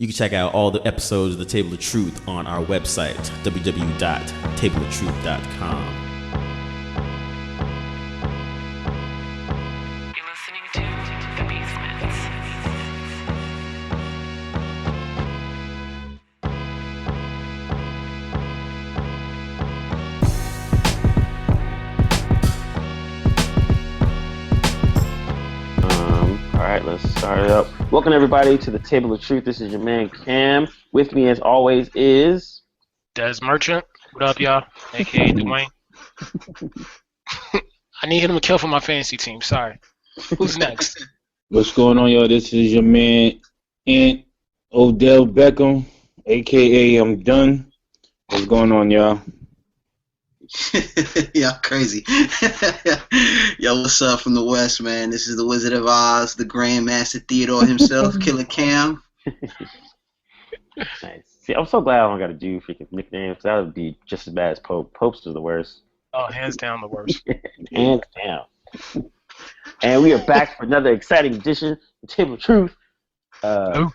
You can check out all the episodes of The Table of Truth on our website, www.tableoftruth.com. You're listening to The Basements. All right, let's start it up. Welcome everybody to the Table of Truth. This is your man Cam. With me, as always, is Des Merchant. What up, y'all? AKA Dwayne. I need him to kill for my fantasy team. Sorry. Who's next? What's going on, y'all? This is your man Ant Odell Beckham, aka I'm Done. What's going on, y'all? Yeah, crazy. Yo, what's up from the West, man? This is the Wizard of Oz, the Grandmaster Theodore himself, Killer Cam. nice. See, I'm so glad I don't got to do freaking nicknames. That would be just as bad as Pope. Pope's was the worst. Oh, hands down the worst. Hands down. And we are back for another exciting edition of the Table of Truth. Yo,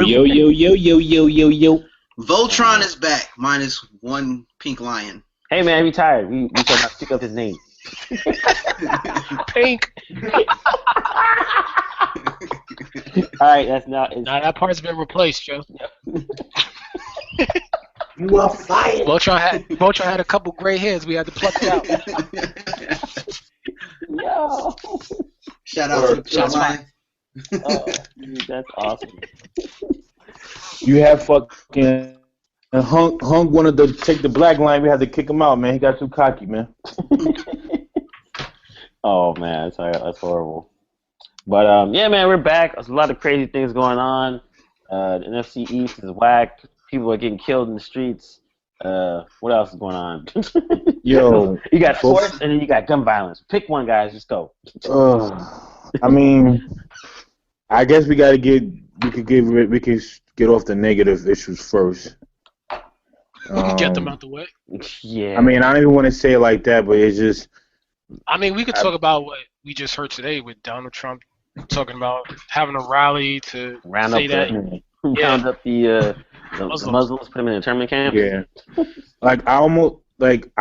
yo, yo, yo, yo, yo, yo, yo. Voltron is back, minus one pink lion. Hey man, we tired. We shall not pick up his name. Pink. All right, that's not. Nah, that part's been replaced, Joe. You are fired. Voltron had a couple gray hairs. We had to pluck it out. Yo. Shout out to the Shots lion. Oh, dude, that's awesome. You have fucking Hunk wanted to take the black line. We had to kick him out, man. He got too cocky, man. Oh man, that's horrible. But yeah, man, we're back. There's a lot of crazy things going on. The NFC East is whack. People are getting killed in the streets. What else is going on? Yo, you got sports and then you got gun violence. Pick one, guys. Just go. I mean, I guess we could get off the negative issues first. Get them out the way. Yeah. I mean, I don't even want to say it like that, but it's just. I mean, we could talk about what we just heard today with Donald Trump talking about having a rally to round say up that. round up the Muslims, put them in internment camps. Yeah. I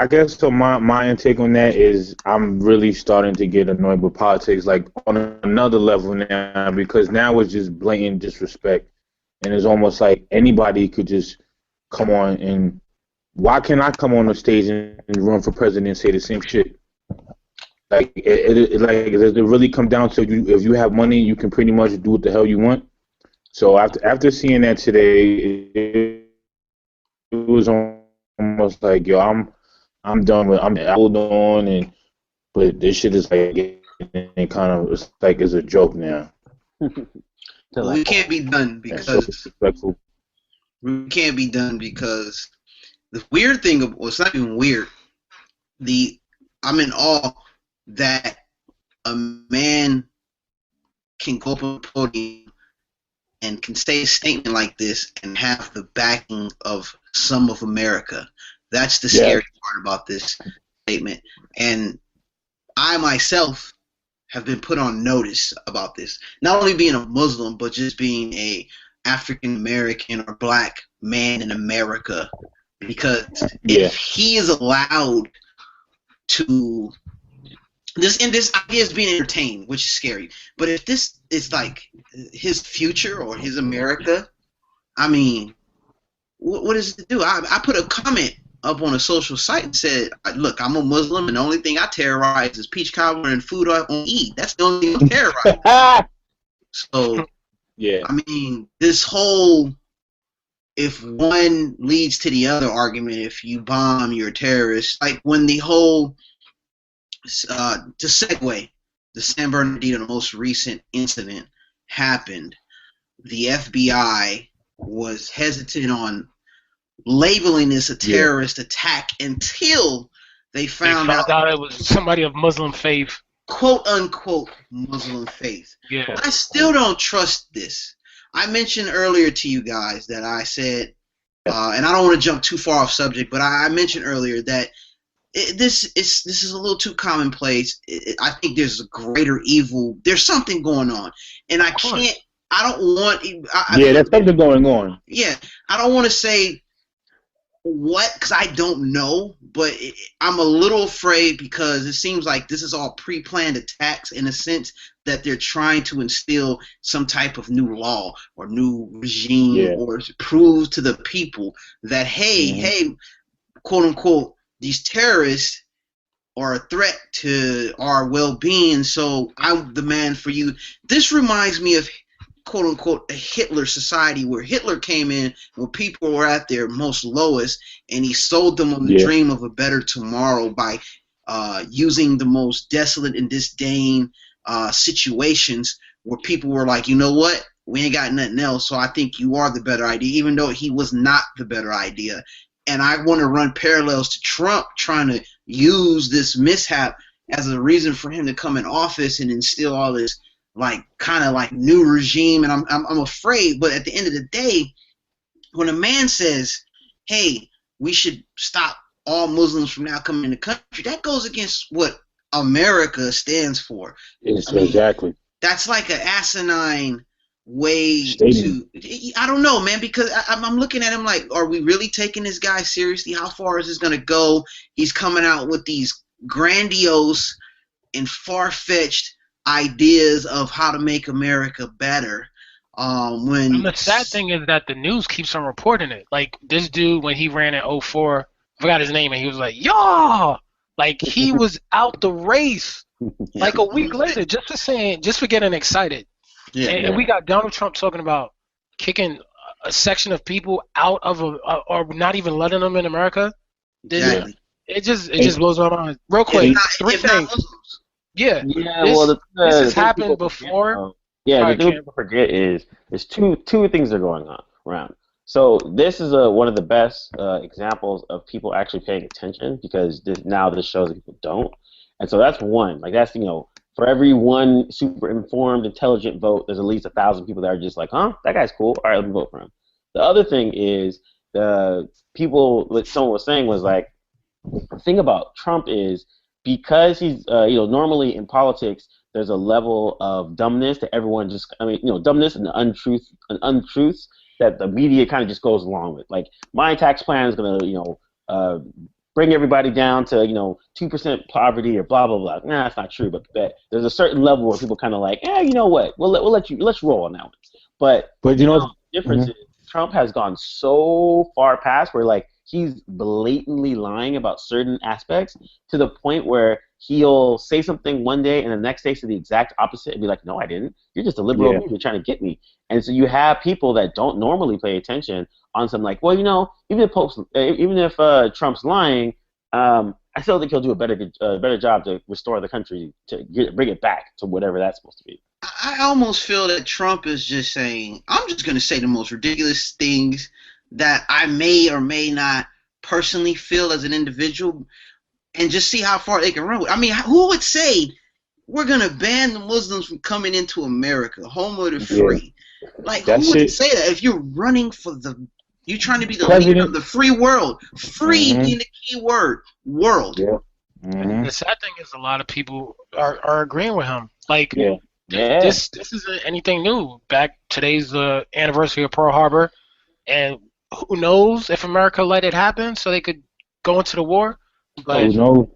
guess so my intake on that is I'm really starting to get annoyed with politics, like on another level now, because now it's just blatant disrespect, and it's almost like anybody could just come on, and why can't I come on the stage and run for president and say the same shit? Like does it really come down to you? If you have money, you can pretty much do what the hell you want. So after seeing that today, it was almost like, yo, I'm done with. I hold on, but this shit is like kind of it's a joke now. We can't be done because the weird thing, it's not even weird. I'm in awe that a man can go up on the podium and can say a statement like this and have the backing of some of America. That's the scary part about this statement. And I myself have been put on notice about this. Not only being a Muslim, but just being a African American or black man in America. Because if he is allowed to this idea is being entertained, which is scary. But if this is like his future or his America, I mean, what does it do? I put a comment up on a social site and said, look, I'm a Muslim and the only thing I terrorize is peach cobbler and food I won't eat. That's the only thing I terrorize. So, yeah. I mean, this whole if one leads to the other argument, if you bomb, you're a terrorist. Like when the whole to segue, the San Bernardino, the most recent incident happened, the FBI was hesitant on labeling this a terrorist attack until they found out it was somebody of Muslim faith. Quote unquote Muslim faith. Yeah. I still don't trust this. I mentioned earlier to you guys that I said, and I don't want to jump too far off subject, but I mentioned earlier that this is a little too commonplace. I think there's a greater evil. There's something going on, and I I don't want. Yeah, that's something going on. Yeah, I don't want to say what because I don't know, but I'm a little afraid because it seems like this is all pre-planned attacks in a sense that they're trying to instill some type of new law or new regime or prove to the people that hey, quote unquote, these terrorists are a threat to our well-being, so I'm the man for you. This reminds me of quote unquote a Hitler society where Hitler came in when people were at their most lowest and he sold them on the dream of a better tomorrow by using the most desolate and disdain situations where people were like, you know what, we ain't got nothing else, so I think you are the better idea, even though he was not the better idea. And I want to run parallels to Trump trying to use this mishap as a reason for him to come in office and instill all this kind of new regime. And I'm afraid, but at the end of the day, when a man says, hey, we should stop all Muslims from now coming in the country, that goes against what America stands for. Exactly. That's like an asinine way to, I don't know, man, because I'm looking at him like, are we really taking this guy seriously? How far is this going to go? He's coming out with these grandiose and far-fetched ideas of how to make America better. And the sad thing is that the news keeps on reporting it. Like this dude, when he ran in 2004, I forgot his name, and he was like, "Y'all!" Like he was out the race. Like a week later, just for getting excited. Yeah, and we got Donald Trump talking about kicking a section of people out of or not even letting them in America. Exactly. It just blows my mind. Real quick, three things. Yeah. This has happened before. The thing people forget is there's two things that are going on around. So this is one of the best examples of people actually paying attention because this shows that people don't. And so that's one. Like that's for every one super informed, intelligent vote, there's at least 1,000 people that are just like, huh, that guy's cool. All right, let me vote for him. The other thing is the people, what someone was saying was like, the thing about Trump is because he's, normally in politics, there's a level of dumbness that everyone dumbness and untruths that the media kind of just goes along with. Like, my tax plan is going to, bring everybody down to 2% poverty or blah blah blah. Nah, that's not true. But there's a certain level where people kind of like, you know what? Let's roll on that one. But the difference is Trump has gone so far past where like he's blatantly lying about certain aspects to the point where he'll say something one day and the next day say the exact opposite and be like, no, I didn't. You're just a liberal. You're trying to get me. And so you have people that don't normally pay attention on something like, well, even if Trump's lying, I still think he'll do a better job to restore the country, to bring it back to whatever that's supposed to be. I almost feel that Trump is just saying, I'm just going to say the most ridiculous things that I may or may not personally feel as an individual and just see how far they can run with. I mean, who would say we're going to ban the Muslims from coming into America, home of the free? Like, who would say that if you're running for you're trying to be the leader of the free world? Free being the key word, world. Yeah. The sad thing is a lot of people are agreeing with him. Like, this isn't anything new. Today's the anniversary of Pearl Harbor, and who knows if America let it happen so they could go into the war. But no,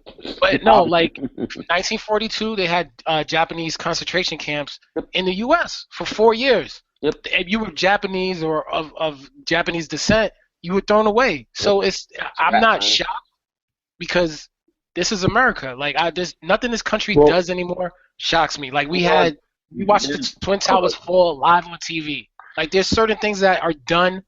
like 1942, they had Japanese concentration camps in the U.S. for 4 years. Yep. If you were Japanese or of Japanese descent, you were thrown away. So I'm not shocked because this is America. Like nothing this country does anymore shocks me. Like we watched the Twin Towers fall live on TV. Like there's certain things that are done,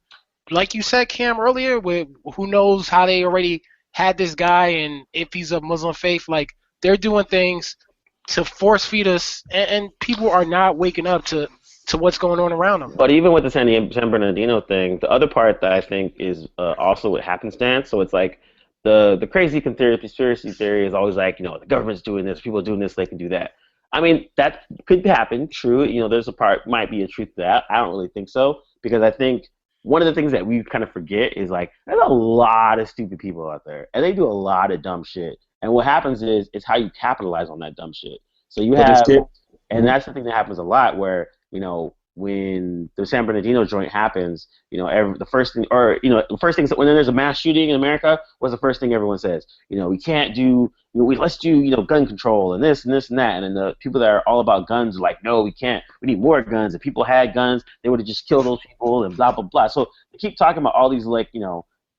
like you said, Cam, earlier, where who knows how they already had this guy and if he's of Muslim faith. Like they're doing things to force feed us, and people are not waking up to what's going on around them. But even with the San Bernardino thing, the other part that I think is also with happenstance. So it's like the crazy conspiracy theory is always like, the government's doing this, people are doing this, they can do that. I mean, that could happen, true. There's a part, might be a truth to that. I don't really think so, because I think one of the things that we kind of forget is like there's a lot of stupid people out there, and they do a lot of dumb shit. And what happens is it's how you capitalize on that dumb shit. So you have, and that's the thing that happens a lot where, when the San Bernardino joint happens, the first thing, or the first thing when there's a mass shooting in America, what's the first thing everyone says? We can't do, let's do, gun control and this and this and that. And then the people that are all about guns are like, no, we can't. We need more guns. If people had guns, they would have just killed those people and blah blah blah. So they keep talking about all these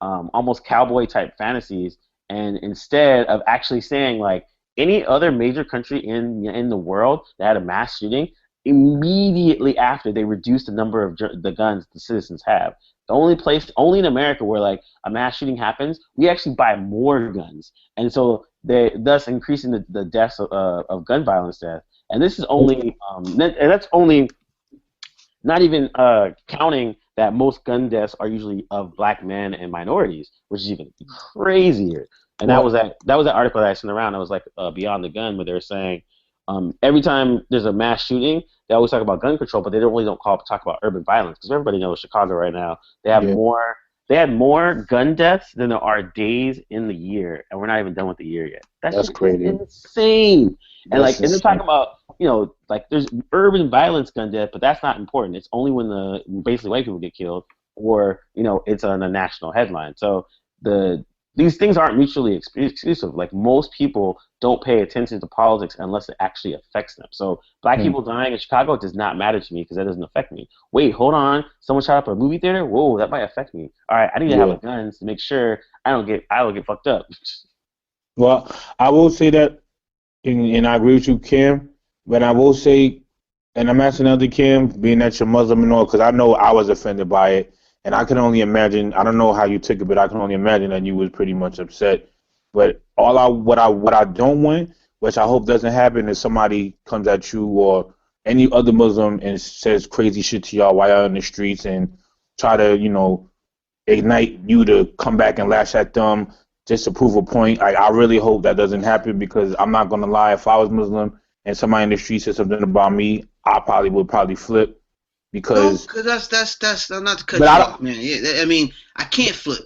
almost cowboy type fantasies, and instead of actually saying like any other major country in the world that had a mass shooting, immediately after they reduced the number of the guns the citizens have. The only in America where like a mass shooting happens, we actually buy more guns, and so they thus increasing the deaths of gun violence death. And this is only that's only not even counting that most gun deaths are usually of black men and minorities, which is even crazier. And that was that article that I sent around. That was like Beyond the Gun, where they're saying every time there's a mass shooting, they always talk about gun control, but they don't talk about urban violence, because everybody knows Chicago right now, they have more. They had more gun deaths than there are days in the year, and we're not even done with the year yet. That's crazy, insane. And and they're talking about there's urban violence gun death, but that's not important. It's only when basically white people get killed, or it's on a national headline. So these things aren't mutually exclusive. Like, most people don't pay attention to politics unless it actually affects them. So black people dying in Chicago does not matter to me because that doesn't affect me. Wait, hold on. Someone shot up a movie theater? Whoa, that might affect me. All right, I need to have a gun to make sure I don't get fucked up. Well, I will say that, and I agree with you, Kim, but I will say, and I'm asking other Kim, being that you're Muslim and all, because I know I was offended by it. And I can only imagine, I don't know how you took it, but I can only imagine that you was pretty much upset. But what I don't want, which I hope doesn't happen, is somebody comes at you or any other Muslim and says crazy shit to y'all while y'all in the streets and try to, ignite you to come back and lash at them just to prove a point. I really hope that doesn't happen, because I'm not going to lie, if I was Muslim and somebody in the street said something about me, I would flip. Because that's not to cut you off, man. Yeah, I mean, I can't flip,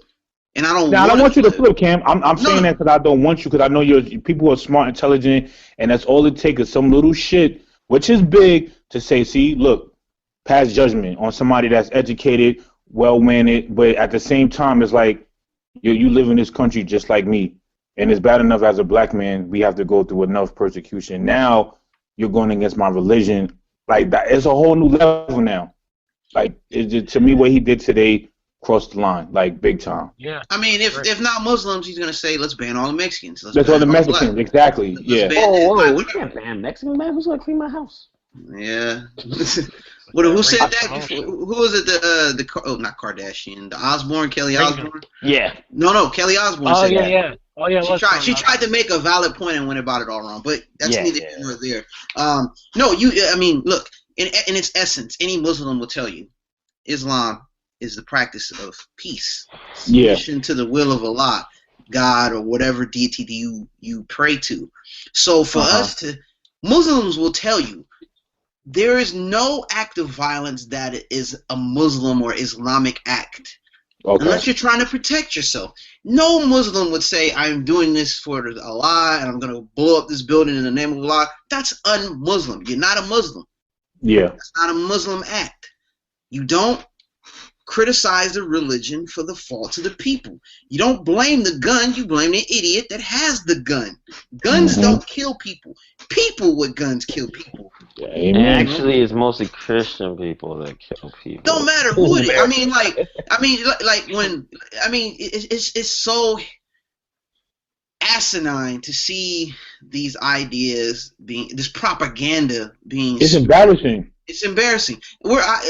and I don't. Now, I don't want you to flip, Cam. I'm saying that because I don't want you, because I know people are smart, intelligent, and that's all it takes is some little shit, which is big, to say, see, look, pass judgment on somebody that's educated, well-mannered, but at the same time, it's like you live in this country just like me, and it's bad enough as a black man we have to go through enough persecution. Now you're going against my religion. Like, that, it's a whole new level now. Like, to me, what he did today crossed the line, like, big time. Yeah. I mean, if not Muslims, he's gonna say, let's ban all the Mexicans. That's all the Mexicans, exactly. Whoa, we can't ban Mexicans, man. Who's gonna clean my house? Yeah. Who said that? Who was it? Not Kardashian. The Osbourne, Kelly Osbourne. Yeah. No, Kelly Osbourne said that. Yeah. Oh yeah. She tried to make a valid point and went about it all wrong, but that's neither here nor there. I mean, look, in its essence, any Muslim will tell you, Islam is the practice of peace, submission to the will of Allah, God, or whatever deity you pray to. So for Muslims will tell you, there is no act of violence that is a Muslim or Islamic act. Unless you're trying to protect yourself. No Muslim would say, I'm doing this for Allah and I'm going to blow up this building in the name of Allah. That's un-Muslim. You're not a Muslim. Yeah. That's not a Muslim act. You don't criticize the religion for the faults of the people. You don't blame the gun. You blame the idiot that has the gun. Guns don't kill people. People with guns kill people. Yeah, and actually, it's mostly Christian people that kill people. Don't matter who it is. It's so asinine to see these ideas this propaganda being. It's embarrassing. It's embarrassing.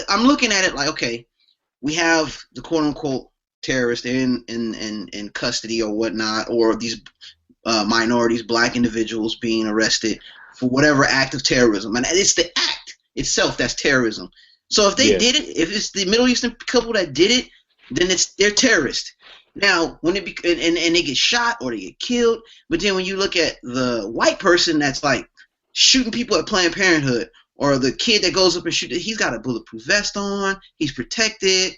I'm looking at it like, okay, we have the quote unquote terrorists in custody or whatnot, or these minorities, black individuals being arrested for whatever act of terrorism, and it's the act itself that's terrorism. So if they did it, if it's the Middle Eastern couple that did it, then they're terrorists. Now, when and they get shot or they get killed, but then when you look at the white person that's like shooting people at Planned Parenthood, or the kid that goes up and shoots, he's got a bulletproof vest on, he's protected.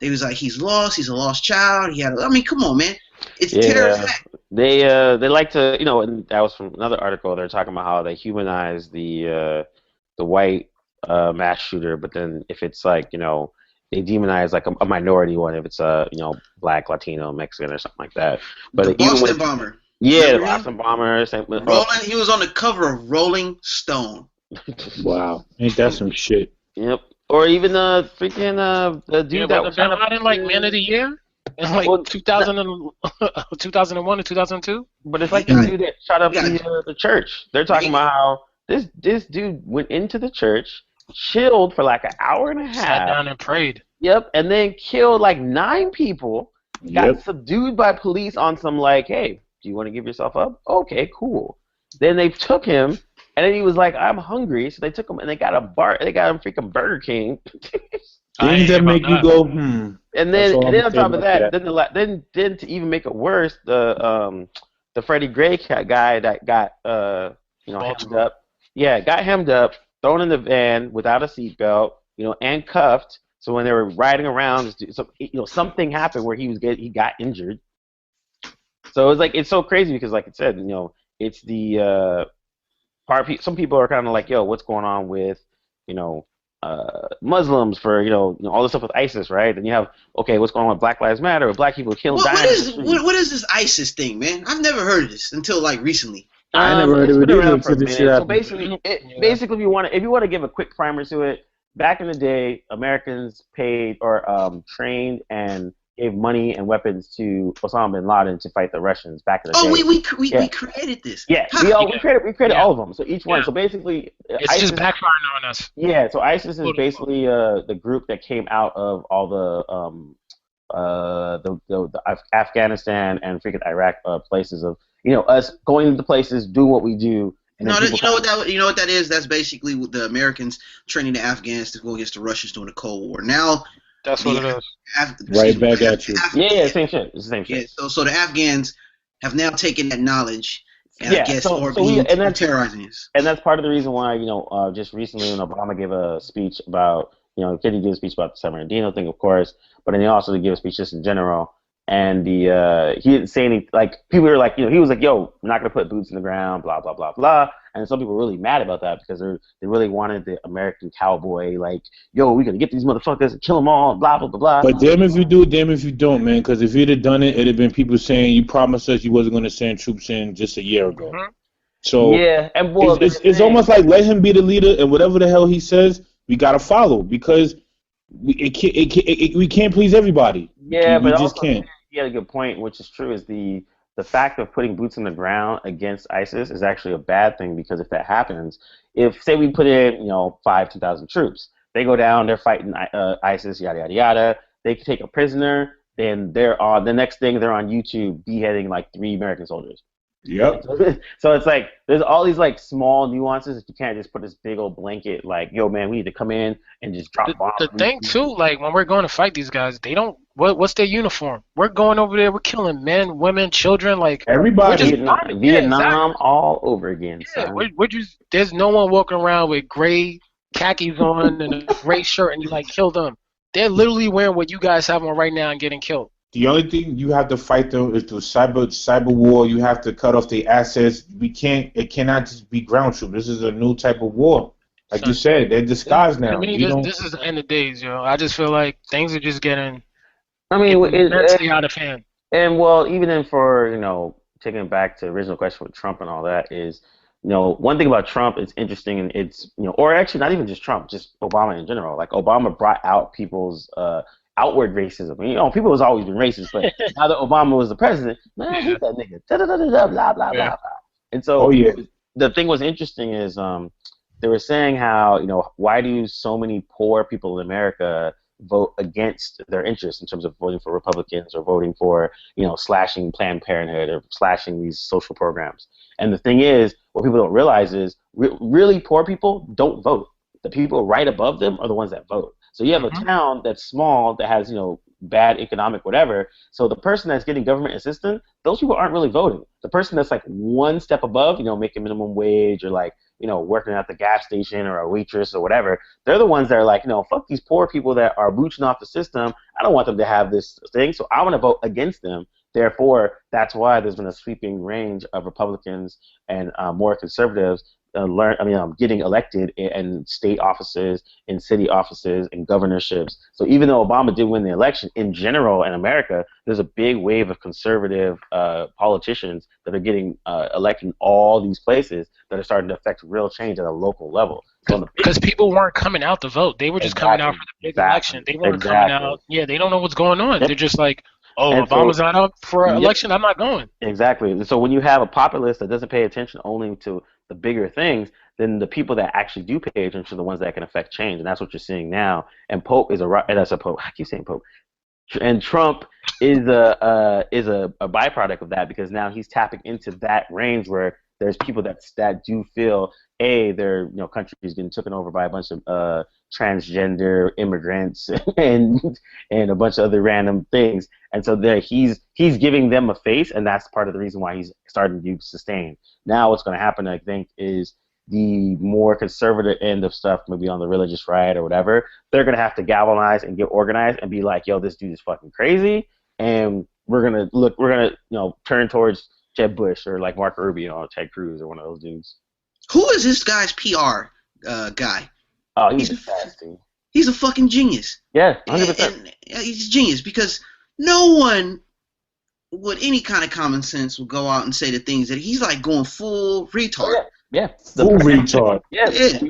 They was like, he's lost, he's a lost child. Come on, man. It's terrorist act. They like to, and that was from another article. They're talking about how they humanize the white mass shooter, but then if it's like they demonize like a minority one, if it's black, Latino, Mexican, or something like that. But The even Boston with bomber. yeah, the Remember him? Boston bomber, same with, He was on the cover of Rolling Stone. Wow, ain't that some shit? yep. Or even the freaking the dude that was Bin trying to Laden like Man of the Year in like Well, 2001 to 2002. But it's like the dude that shot up the church. They're talking about how this dude went into the church, chilled for like an hour and a Sat half. down and prayed. Yep, and then killed like 9 people. Got Yep. subdued by police on some like, hey, do you want to give yourself up? Okay, cool. Then they took him, and then he was like, I'm hungry, so they took him and they got him freaking Burger King. Things that make you go, And And That's then, all and then I'm on top of saying that, about then to even make it worse, the Freddie Gray guy that got hemmed Baltimore. up, got hemmed up, thrown in the van without a seatbelt, and cuffed. So when they were riding around, something happened where he got injured. So it's so crazy because, like I said, it's the some people are kind of like, yo, what's going on with Muslims for all this stuff with ISIS, right? Then you have what's going on with Black Lives Matter, or black people killing dying. What is this ISIS thing, man? I've never heard of this until like recently. I never heard it's of it been either around for a until this minute. shit So happened. basically, if you want to give a quick primer to it, back in the day, Americans paid or trained and gave money and weapons to Osama bin Laden to fight the Russians back in the day. We created this. Yeah, we created all of them. So each one. Yeah. So basically, It's ISIS, just backfiring on us. yeah. So ISIS is Quote, basically the group that came out of all the Afghanistan and freaking Iraq places of us going into places, doing what we do. And then You know what that is? That's basically what the Americans training the Afghans to go against the Russians during the Cold War. Now That's what it is. Right back at you. Yeah, same shit. It's the same shit. Yeah, so the Afghans have now taken that knowledge and Yeah, I guess so are we- being and that's- terrorizing us. And that's part of the reason why, just recently when Obama gave a speech about, Kennedy gave a speech about the San Bernardino thing, of course, but then he also gave a speech just in general. And he didn't say anything, like, people were like, he was like, yo, we're not going to put boots in the ground, blah, blah, blah, blah. And some people were really mad about that because they really wanted the American cowboy, like, yo, we're going to get these motherfuckers and kill them all, blah, blah, blah, blah. But damn if you do, damn if you don't, man. Because if you'd have done it, it'd have been people saying you promised us you wasn't going to send troops in just a year ago. Mhm. So yeah, and it's almost like let him be the leader, and whatever the hell he says, we gotta follow because we can't please everybody. Yeah, we but just also, can't. he had a good point, which is true, is the fact of putting boots on the ground against ISIS is actually a bad thing because if that happens, say we put in 2,000 troops, they go down, they're fighting ISIS, yada yada yada, they can take a prisoner, then the next thing they're on YouTube beheading like 3 American soldiers. Yep. So it's like there's all these like small nuances that you can't just put this big old blanket like, yo man, we need to come in and just drop bombs. The thing too, like when we're going to fight these guys, they don't. What's their uniform? We're going over there. We're killing men, women, children. Like Everybody. Vietnam all over again. yeah, Son. we're just. There's no one walking around with gray khakis on and a gray shirt, and you like kill them. They're literally wearing what you guys have on right now and getting killed. The only thing you have to fight them is through cyber war. You have to cut off their assets. It cannot just be ground troop. This is a new type of war. Like you said, they're disguised now. To me, this is the end of days, yo. I just feel like things are just getting immensely out of hand. And well, even then for taking it back to the original question with Trump and all that is, one thing about Trump is interesting, and it's or actually not even just Trump, just Obama in general. Like Obama brought out people's outward racism. People has always been racist, but now that Obama was the president, man, I hate that nigga. Blah blah blah blah. And so the thing was interesting is they were saying how why do so many poor people in America vote against their interests in terms of voting for Republicans or voting for slashing Planned Parenthood or slashing these social programs. And the thing is, what people don't realize is really poor people don't vote. The people right above them are the ones that vote. So you have a town that's small that has bad economic whatever. So the person that's getting government assistance, those people aren't really voting. The person that's like one step above, making minimum wage or like working at the gas station or a waitress or whatever, they're the ones that are like, fuck these poor people that are mooching off the system. I don't want them to have this thing, so I want to vote against them. Therefore, that's why there's been a sweeping range of Republicans and more conservatives getting elected in state offices, in city offices, in governorships. So even though Obama did win the election, in general in America, there's a big wave of conservative politicians that are getting elected in all these places that are starting to affect real change at a local level. So because people weren't coming out to vote. They were just coming out for the big election. They weren't coming out. Yeah, they don't know what's going on. They're just like, oh, and Obama's not up for an election, I'm not going. Exactly. And so when you have a populace that doesn't pay attention only to the bigger things, then the people that actually do pay attention are the ones that can affect change. And that's what you're seeing now. And Pope is that's a Pope. I keep saying Pope. And Trump is a byproduct of that, because now he's tapping into that range where there's people that do feel their country's getting taken over by a bunch of transgender immigrants and a bunch of other random things, and so he's giving them a face, and that's part of the reason why he's starting to sustain. Now what's going to happen, I think, is the more conservative end of stuff, maybe on the religious right or whatever, they're going to have to galvanize and get organized and be like, yo, this dude is fucking crazy, and we're going to turn towards Jeb Bush or like Marco Rubio or Ted Cruz or one of those dudes. Who is this guy's PR guy? Oh, he's fantastic. He's a fucking genius. Yeah, 100%. And he's a genius, because no one with any kind of common sense will go out and say the things that he's like going full retard. Yeah. Full retard. Yeah. The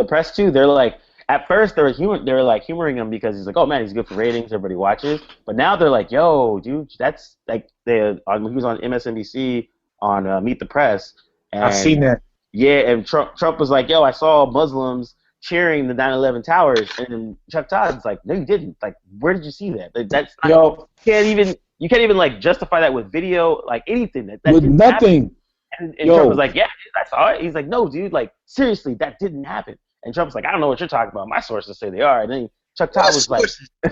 press too. They're like, at first they were humoring him because he's like, oh man, he's good for ratings, everybody watches. But now they're like, yo, dude, that's like he was on MSNBC on Meet the Press. And I've seen that. Yeah, and Trump was like, yo, I saw Muslims cheering the 9/11 towers, and then Chuck Todd's like, no, you didn't. Like, where did you see that? Like, that's not, you can't even like justify that with video, like anything. That with nothing. And Trump was like, yeah, I saw it. He's like, no, dude, like seriously, that didn't happen. And Trump's like, I don't know what you're talking about. My sources say they are. And then Chuck Todd was like,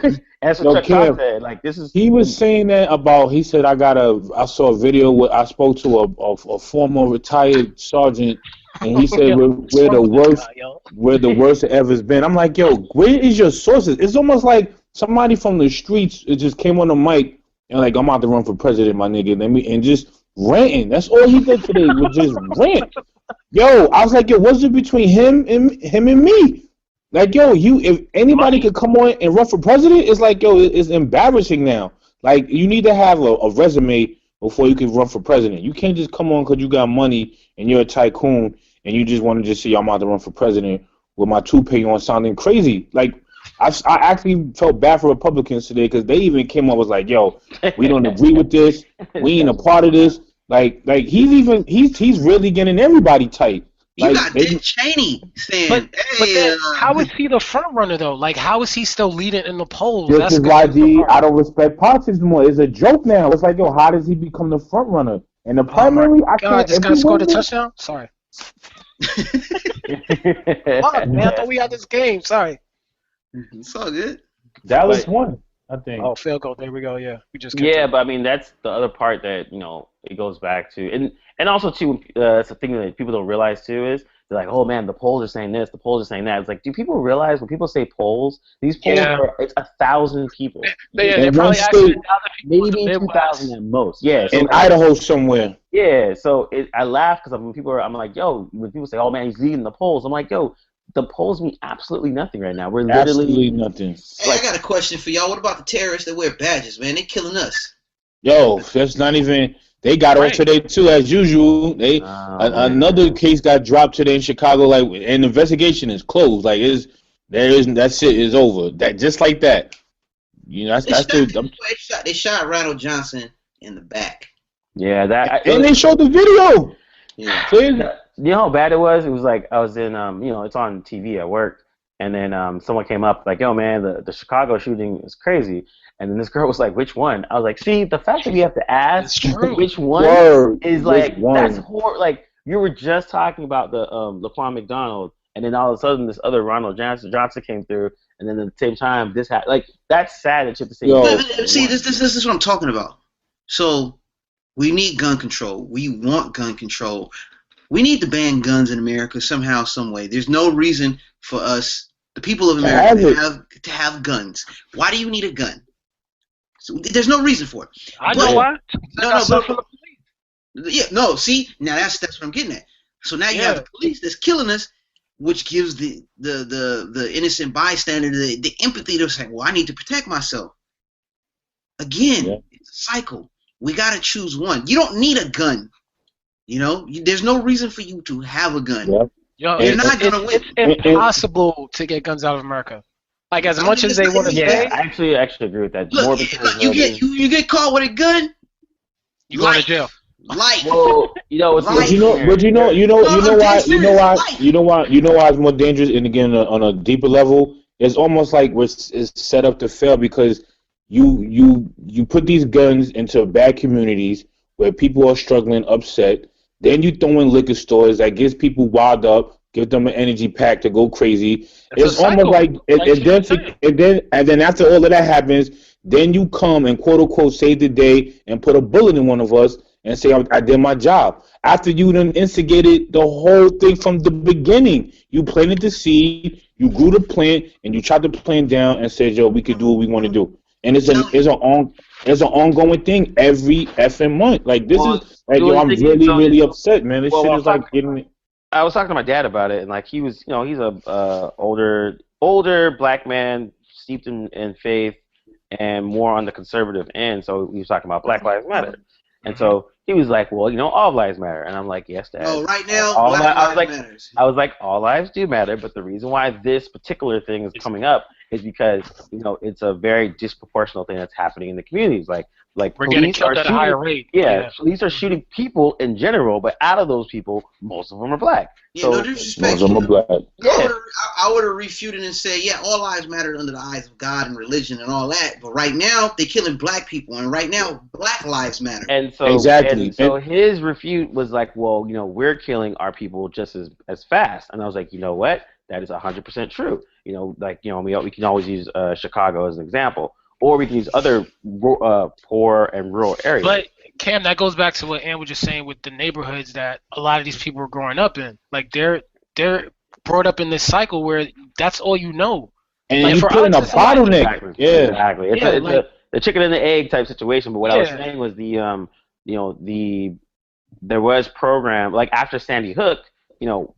and that's what Chuck Todd said. Like, this is. He was saying that about. He said, I saw a video where I spoke to a former retired sergeant, and he said we're the worst it ever's been. I'm like, yo, where is your sources? It's almost like somebody from the streets. It just came on the mic and like, I'm about to run for president, my nigga. And just ranting. That's all he did today was just rant. Yo, I was like, yo, what's it between him and me? Like, yo, if anybody could come on and run for president, it's like, yo, it's embarrassing now. Like, you need to have a resume before you can run for president. You can't just come on because you got money and you're a tycoon and you just want to just say, I'm about to run for president with my toupee on sounding crazy. Like, I actually felt bad for Republicans today because they even came up was like, yo, we don't agree with this. We ain't a part of this. Like he's really getting everybody tight. You got Dick Cheney saying, but then, how is he the front runner though? Like, how is he still leading in the polls? This is why I don't respect politics anymore. It's a joke now. It's like, yo, how does he become the front runner? And the primary, I can't. This guy scored a touchdown. Sorry. Fuck, man, I thought we had this game. Sorry. It's all good. Dallas won, I think. Oh, field goal. There we go. Yeah, we just. Yeah, but I mean, that's the other part that it goes back to, and also too, that's the thing that people don't realize too is they're like, oh man, the polls are saying this, the polls are saying that. It's like, do people realize when people say polls, these polls it's 1,000 people. They probably actually 1,000 people. Maybe 2,000 at most. Yeah, so in Idaho somewhere. Yeah, so I laugh because when I'm like, yo, when people say, oh man, he's leading the polls, I'm like, yo, the polls mean absolutely nothing right now. We're literally absolutely nothing. Hey, I got a question for y'all. What about the terrorists that wear badges, man? They killing us. Yo, that's not even. They got off today too, as usual. Another case got dropped today in Chicago. Like, an investigation is closed. Like, that's it. It's over. That just like that. They shot Ronald Johnson in the back. Yeah, and they showed the video. Yeah. You know how bad it was? It was like I was in it's on TV at work, and then someone came up like, yo man, the Chicago shooting is crazy. And then this girl was like, which one? I was like, see, the fact that we have to ask which one is like, that's horrible. Like, you were just talking about the Laquan McDonald, and then all of a sudden this other Ronald Johnson came through, and then at the same time this happened. Like, that's sad that you have to say. See, this is what I'm talking about. So, we need gun control. We want gun control. We need to ban guns in America somehow, some way. There's no reason for us, the people of America, to have guns. Why do you need a gun? So, there's no reason for it. I know why. See, now that's what I'm getting at. So now you have the police that's killing us, which gives the innocent bystander the empathy to say, well, I need to protect myself. Again, it's a cycle. We got to choose one. You don't need a gun. You know, there's no reason for you to have a gun. Yep. Yo, You're not going to win. It's impossible to get guns out of America. Like, as much as they want to say. I actually agree with that. Look, More because you get caught with a gun, You go to jail. Life. Well, you know, it's Life. You know why it's more dangerous. And again, on a deeper level, it's almost like it's set up to fail because you put these guns into bad communities where people are struggling, upset. Then you throw in liquor stores that gets people wild up, give them an energy pack to go crazy. It's almost like and then after all of that happens, then you come and quote unquote save the day and put a bullet in one of us and say I did my job. After you done instigated the whole thing from the beginning, you planted the seed, you grew the plant, and you chopped the plant down and said, "Yo, we could do what we want to do." And it's an ongoing thing every effing month. Like this is like yo, I'm really upset, man. This shit is like getting me. I was talking to my dad about it, and like he was, he's a older black man steeped in faith and more on the conservative end. So he was talking about Black Lives Matter, and so he was like, well, all lives matter, and I'm like, yes, Dad. Oh, right now, Black Lives matters. I was like, all lives do matter, but the reason why this particular thing is coming up is because it's a very disproportional thing that's happening in the communities. Like we're getting killed at a higher rate. Yeah, police are shooting people in general, but out of those people, most of them are black. Yeah, so no disrespect. Most of them are black. Yeah. I would have refuted and said, yeah, all lives matter under the eyes of God and religion and all that. But right now, they're killing black people, and right now, Black Lives Matter. And so exactly. And so his refute was like, well, we're killing our people just as fast. And I was like, you know what? That is 100% true. We can always use Chicago as an example, or we can use other poor and rural areas. But Cam, that goes back to what Ann was just saying with the neighborhoods that a lot of these people are growing up in. Like they're brought up in this cycle where that's all you know. And like, you put in a bottleneck. Exactly. It's the chicken and the egg type situation. But what I was saying was there was program like after Sandy Hook.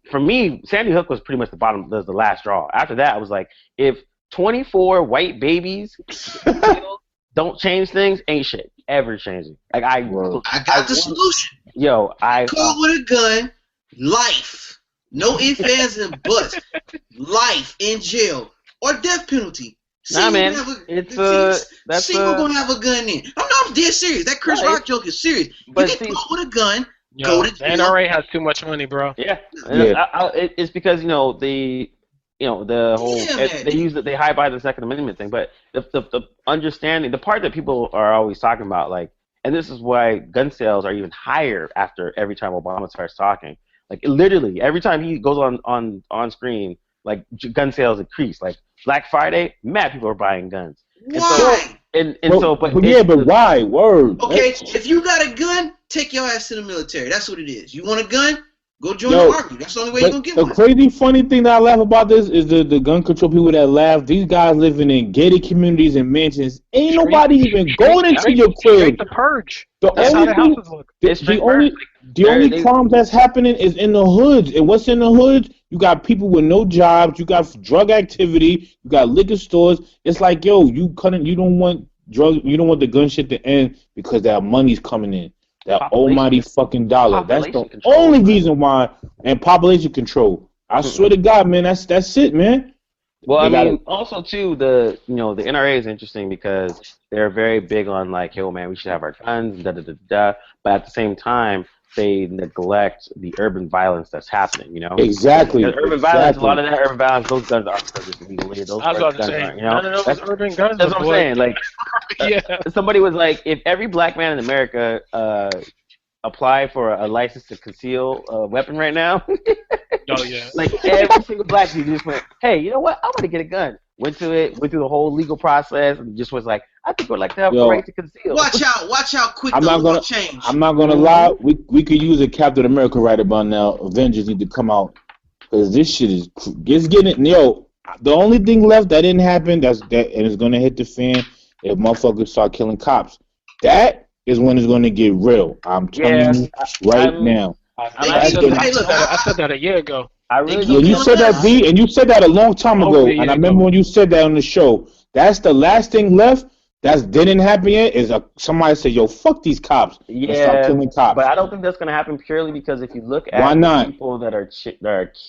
For me, Sandy Hook was pretty much was the last straw. After that, I was like, if 24 white babies don't change things, ain't shit ever changing. Like I got the solution. Yo, call with a gun, life, no ifs, ands, and buts, life in jail or death penalty. Nah, man, we're gonna have a gun in. I'm dead serious. That Chris Rock joke is serious. But you get caught with a gun. Yo, the NRA has too much money, bro. Yeah. It's because the whole they hide by the Second Amendment thing, but the understanding, the part that people are always talking about, like, and this is why gun sales are even higher after every time Obama starts talking. Like literally every time he goes on screen, like gun sales increase. Like Black Friday, mad people are buying guns. Why? But why? Word. Okay, if you got a gun, take your ass to the military. That's what it is. You want a gun? Go join the army. That's the only way you're going to get one. The crazy funny thing that I laugh about this is the gun control people that laugh. These guys living in gated communities and mansions. Ain't nobody even going into your crib. The purge. The only crime that's happening is in the hoods. And what's in the hoods? You got people with no jobs. You got drug activity. You got liquor stores. It's like, yo, you don't want drugs. You don't want the gun shit to end because that money's coming in. That almighty fucking dollar. That's the only reason why. And population control. I swear to God, man, that's it, man. Well, also too, the NRA is interesting because they're very big on like, yo, man, we should have our guns, da da da da. But at the same time, they neglect the urban violence that's happening. Exactly. Urban violence, a lot of that urban violence, those guns are just legally. I was about to say, none of those urban guns. That's what I'm saying. Like, yeah. Somebody was like, if every black man in America apply for a license to conceal a weapon right now, oh yeah, like every single black dude just went, hey, you know what? I want to get a gun. Went through the whole legal process, and just was like, I think we'd like to have the right to conceal. Watch how quick those change. I'm not gonna lie. We could use a Captain America right about now. Avengers need to come out because this shit is getting. Yo, the only thing left that didn't happen and it's gonna hit the fan if motherfuckers start killing cops. That is when it's gonna get real. I'm telling you now. I said Hey, look, I said that a year ago. I really Yeah, Yeah, don't you feel said like that, V, and you said that a long time ago. Over a year And I remember ago. when you said that on the show. That's the last thing left that didn't happen yet is somebody said, yo, fuck these cops. And start Yeah, killing cops. but I don't think that's going to happen purely because if you look Why at the not? people that are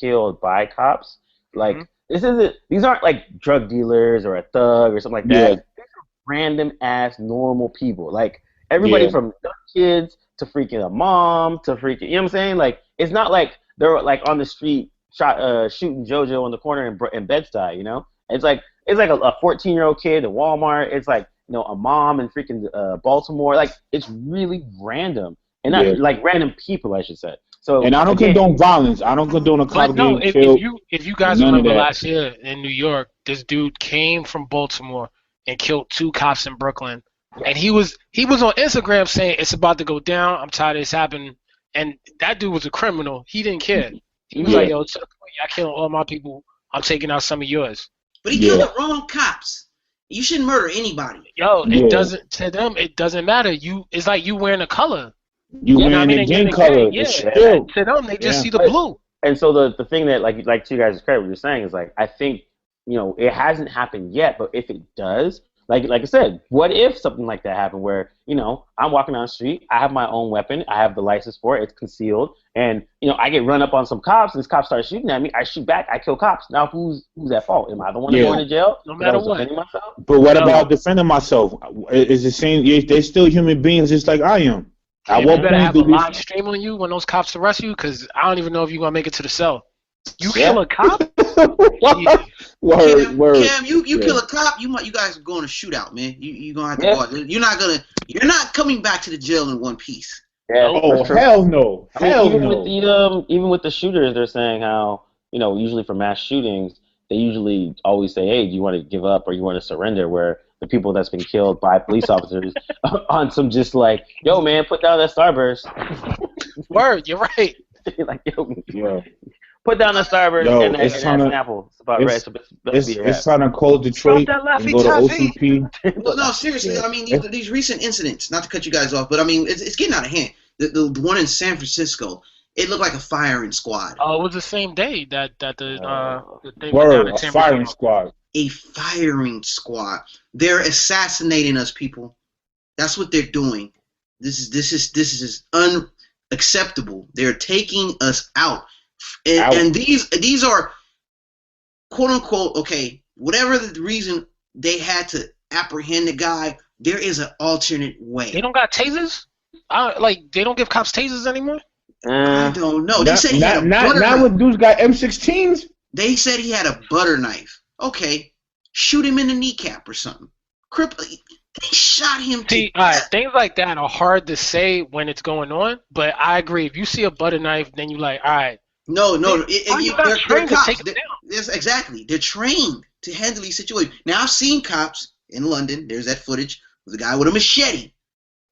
killed by cops, like Mhm. these aren't like drug dealers or a thug or something like that. Yeah. These are random ass normal people. Like everybody Yeah. from young kids to freaking a mom to freaking, you know what I'm saying? Like it's not like they're like on the street shooting JoJo on the corner in Bed-Stuy, you know? It's like a 14-year-old kid at Walmart. It's like, you know, a mom in freaking Baltimore. Like it's really random and not Yeah. like random people, I should say. So And I don't again, condone violence. I don't condone a cop But no, getting if killed. you guys None of remember that. last year in New York, this dude came from Baltimore and killed 2 cops in Brooklyn, and he was on Instagram saying it's about to go down. I'm tired of this happening, and that dude was a criminal. He didn't care. He was Yeah. like, yo, it's okay. I killed all my people. I'm taking out some of yours. But he Yeah. killed the wrong cops. You shouldn't murder anybody. Yo, Yeah. it doesn't to them. It doesn't matter. It's like you wearing a color. You Yeah, wearing I mean, the and you're gang the color. gang, yeah. It's still. To them, they just Yeah. see the But- blue. and so the thing that like to you guys' credit, what you're saying is like I think, you know, it hasn't happened yet, but if it does, like I said, what if something like that happened where, you know, I'm walking down the street, I have my own weapon, I have the license for it, it's concealed, and you know, I get run up on some cops, and this cop starts shooting at me, I shoot back, I kill cops. Now who's at fault? Am I the one Yeah. that's going to jail? No Because matter I was what. defending myself? But what No. about defending myself? Is the same? They're still human beings, just like I am. At You what better point have a do we? live stream on you when those cops arrest you, because I don't even know if you're gonna make it to the cell. You Yeah. kill a cop? Word. Cam, you Yeah. kill a cop, you guys are going to shootout, man. You gonna have to Yeah. go out. You're not coming back to the jail in one piece. Yeah, Oh for sure. hell no! I mean, Hell even no! with the even with the shooters, they're saying how, you know, usually for mass shootings, they usually always say, "Hey, do you want to give up or you want to surrender?" Where the people that's been killed by police officers on some just like, "Yo, man, put down that Starburst." Word, you're right. Like, yo, Yeah. put down that Starburst Yo, and that it's tryna- Snapple. It's about it's- right. So let's be a It's trying to call Detroit Stop that and go to Laffy Taffy. OCP. Well, no, seriously. Yeah. I mean, these recent incidents. Not to cut you guys off, but I mean, it's getting out of hand. The one in San Francisco, it looked like a firing squad. Oh, it was the same day that the thing went down Word, in a San firing Francisco. squad. A firing squad. They're assassinating us, people. That's what they're doing. This is unacceptable. They're taking us out. And these are quote unquote okay. Whatever the reason they had to apprehend the guy, there is an alternate way. They don't got tasers? They don't give cops tasers anymore? I don't know. They said he had a Not butter knife. with dudes got M16s. They said he had a butter knife. Okay, shoot him in the kneecap or something. They shot him to See, all right, death. things like that are hard to say when it's going on, but I agree. If you see a butter knife, then you like, all right. No. Are you not They're trained to cops. take it down? Yes, exactly. They're trained to handle these situations. Now I've seen cops in London. There's that footage with a guy with a machete,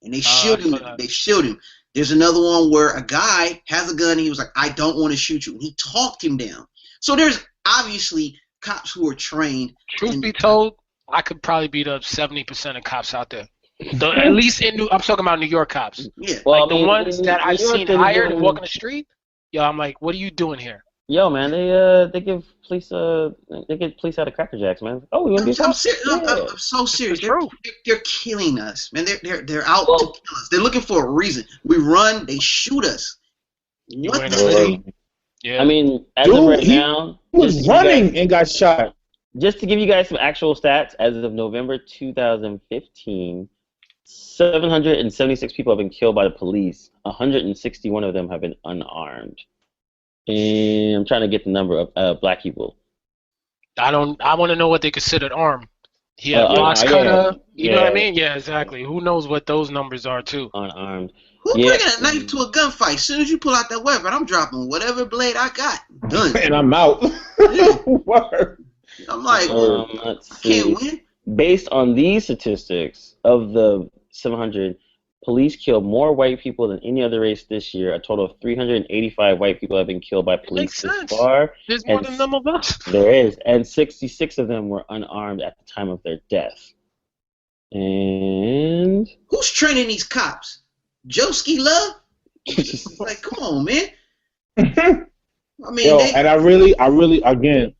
and they shoot him. They shoot him. There's another one where a guy has a gun. And he was like, "I don't want to shoot you." And he talked him down. So there's obviously cops who are trained. Truth be told, I could probably beat up 70% of cops out there. At least I'm talking about New York cops. Yeah. Well, Like I mean, the ones that I've New York seen is hired and doing- walking the street, yo, I'm like, what are you doing here? Yo, man, they give police they get police out of Cracker Jacks, man. Oh, we want to be a I'm cop? I'm so serious. It's true. They're killing us, man. They're out Well- to kill us. They're looking for a reason. We run, they shoot us. What in the the heck? city. Yeah. I mean, as Dude, of right he now, He was just to give you guys- running and got shot. Just to give you guys some actual stats, as of November 2015, 776 people have been killed by the police. 161 of them have been unarmed. And I'm trying to get the number of black people. I want to know what they considered armed. He had box yeah. cutter. You know what I Yeah. mean? Yeah, exactly. Who knows what those numbers are too? Unarmed. Who Yeah. bringing a knife to a gunfight? As soon as you pull out that weapon, I'm dropping whatever blade I got. Done. And I'm out. Word. I'm like, Let's I see. can't win. Based on these statistics, of the 700, police killed more white people than any other race this year. A total of 385 white people have been killed by police makes this sense. far. There's more And than them of us. There is, and 66 of them were unarmed at the time of their death. And Who's training these cops? Joeski Love? Like, come on, man. I mean, Yo, and I really, again,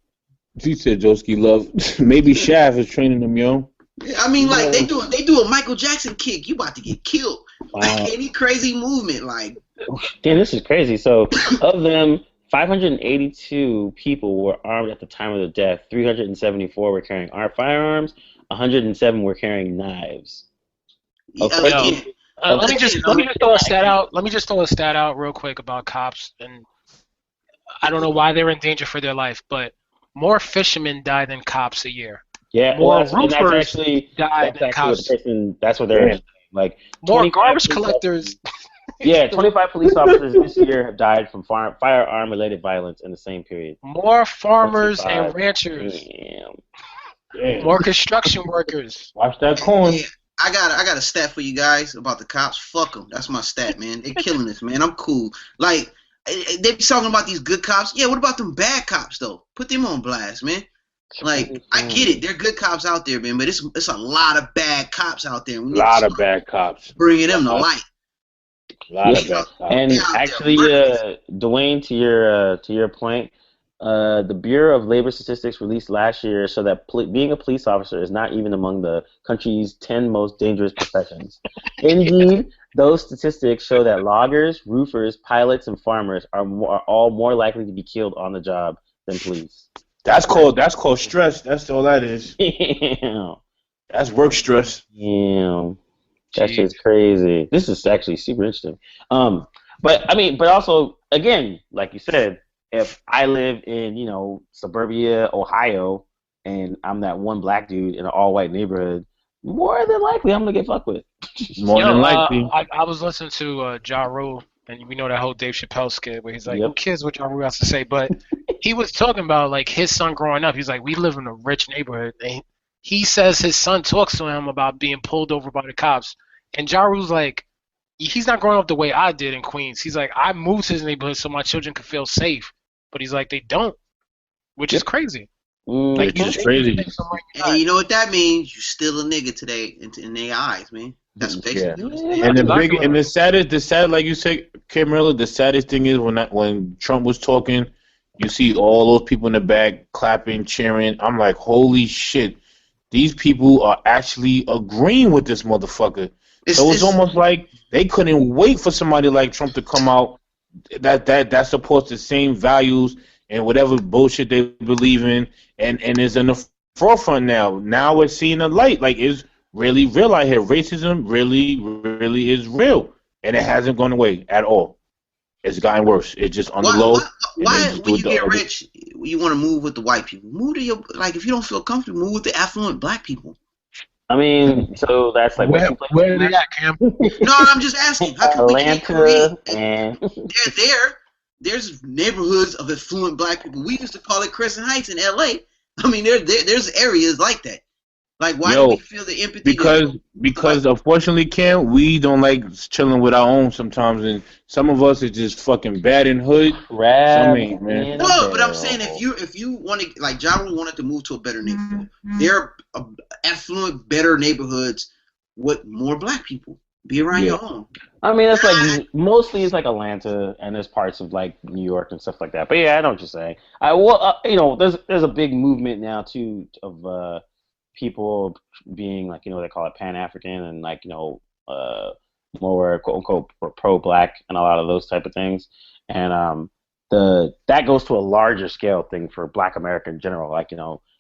she said Joski Love. Maybe Shaft is training them, yo. I mean, like they do a Michael Jackson kick, you about to get killed. Wow. Like any crazy movement, like Damn, this is crazy. So, of them, 582 people were armed at the time of the death. 374 were carrying firearms. 107 were carrying knives. Okay. again, Let me just throw a stat out. Let me just throw a stat out real quick about cops, and I don't know why they're in danger for their life, but more fishermen die than cops a year. Yeah, More well, and roofers that's died than actually what cops. the person. That's what they're like. More 25 garbage police collectors. Yeah, 25 police officers this year have died from firearm-related violence in the same period. More farmers 25. and ranchers. Damn. Damn. More construction workers. Watch that corn. I got a stat for you guys about the cops. Fuck them. That's my stat, man. They killing this, man. I'm cool. Like they be talking about these good cops. Yeah, what about them bad cops though? Put them on blast, man. Like I get it, they're good cops out there, man, but it's a lot of bad cops out there. A lot of bad cops. Bringing them to light. A lot of Yeah. bad cops. And Yeah, actually, Dwayne, to your point, the Bureau of Labor Statistics released last year so that being a police officer is not even among the country's 10 most dangerous professions. Indeed, those statistics show that loggers, roofers, pilots, and farmers are all more likely to be killed on the job than police. That's called stress. That's all that is. Damn. That's work stress. Damn. That Jeez. shit's crazy. This is actually super interesting. But also, again, like you said, if I live in, suburbia Ohio and I'm that one black dude in an all white neighborhood, more than likely I'm gonna get fucked with. More than likely. I was listening to Ja Rule, and we know that whole Dave Chappelle skit where he's like, Yep. who cares what Ja Rule has to say? But he was talking about like his son growing up. He's like, we live in a rich neighborhood. And he says his son talks to him about being pulled over by the cops. And Ja Rule's like, he's not growing up the way I did in Queens. He's like, I moved to his neighborhood so my children could feel safe. But he's like, they don't, which is crazy. Like, It's just crazy. And you know what that means? You still a nigga today in their eyes, man. That's basically what it is. And the sad, like you said, Camarilla, the saddest thing is when Trump was talking, you see all those people in the back clapping, cheering. I'm like, holy shit, these people are actually agreeing with this motherfucker. So it's almost like they couldn't wait for somebody like Trump to come out that supports the same values and whatever bullshit they believe in, and is in the forefront now. Now we're seeing the light. Like, it's really real out here. Racism really, really is real, and it hasn't gone away at all. It's gotten worse. It's just on the low. Why when you get rich, you want to move with the white people? Move to your, like, if you don't feel comfortable, move with the affluent black people. I mean, so that's like Where are they at, Cam? No, I'm just asking. How come we can't create? Atlanta and There's neighborhoods of affluent black people. We used to call it Crescent Heights in L.A. I mean, there's areas like that. Like, why do we feel the empathy? Because unfortunately, Cam, we don't like chilling with our own sometimes, and some of us is just fucking bad in hood. Man. No, but I'm saying if you want to, like, Ja Rule wanted to move to a better neighborhood. There are affluent, better neighborhoods with more black people. Be around your own. I mean, that's like mostly it's like Atlanta and there's parts of like New York and stuff like that. But yeah, I know what you're saying. There's a big movement now too of people being like, they call it Pan-African and like, more quote unquote pro-black and a lot of those type of things. And that goes to a larger scale thing for Black America in general. Like,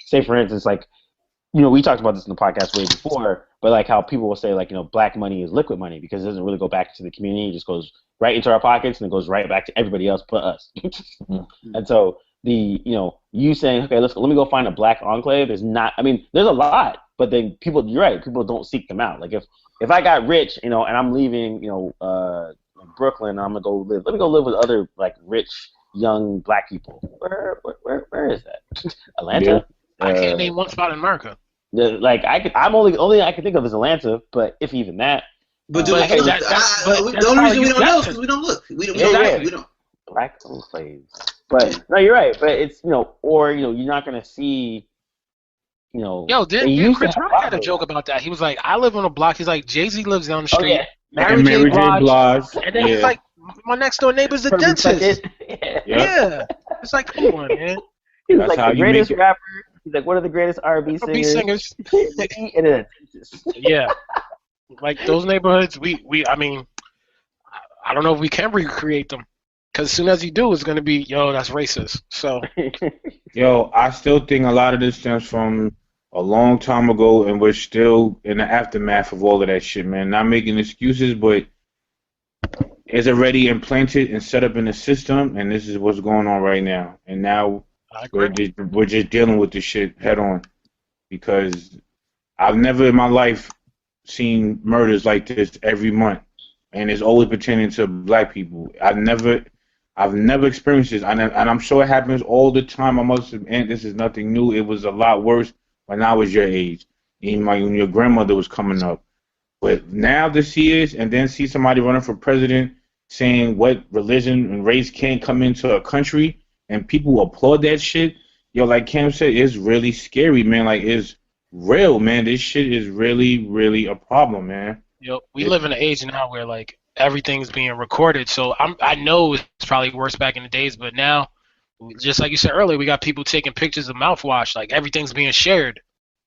say for instance, like, we talked about this in the podcast way before, but like how people will say like, black money is liquid money because it doesn't really go back to the community. It just goes right into our pockets and it goes right back to everybody else but us. And so you saying, okay, let me go find a black enclave. There's a lot, but then you're right. People don't seek them out. Like if I got rich, and I'm leaving, Brooklyn, I'm gonna let me go live with other like rich young black people. Where is that? Atlanta? I can't name one spot in America. Like only I can think of is Atlanta, but if even that. But the only reason we don't know is because we don't look. We don't. Black enclaves. But no, you're right. But it's or you're not gonna see. Didn't Chris Rock had a joke about that? He was like, I live on a block. He's like, Jay-Z lives down the street. Oh, yeah. Mary J. Blige. And then he's like, My next door neighbor's a Perfect dentist. second. Yep. Yeah. It's like, come on, man. He was That's like how the you make greatest it. rapper. He's like one of the greatest R&B R&B singers. singers. Me and then a dentist. Yeah. Like those neighborhoods, I mean, I don't know if we can recreate them. Because as soon as you do, it's going to be, yo, that's racist. So, Yo, I still think a lot of this stems from a long time ago, and we're still in the aftermath of all of that shit, man. Not making excuses, but it's already implanted and set up in the system, and this is what's going on right now. And now I we're agree. just dealing with this shit head on, because I've never in my life seen murders like this every month, and it's always pertaining to black people. I've never experienced this, and I'm sure it happens all the time. I must admit, this is nothing new. It was a lot worse when I was your age, even when your grandmother was coming up. But now to see it, and then see somebody running for president saying what religion and race can't come into a country, and people applaud that shit. Yo, like Cam said, it's really scary, man. Like, it's real, man. This shit is really, really a problem, man. Yo, we live in an age now where, like, everything's being recorded. So I know it's probably worse back in the days, but now, just like you said earlier, we got people taking pictures of mouthwash. Like, everything's being shared.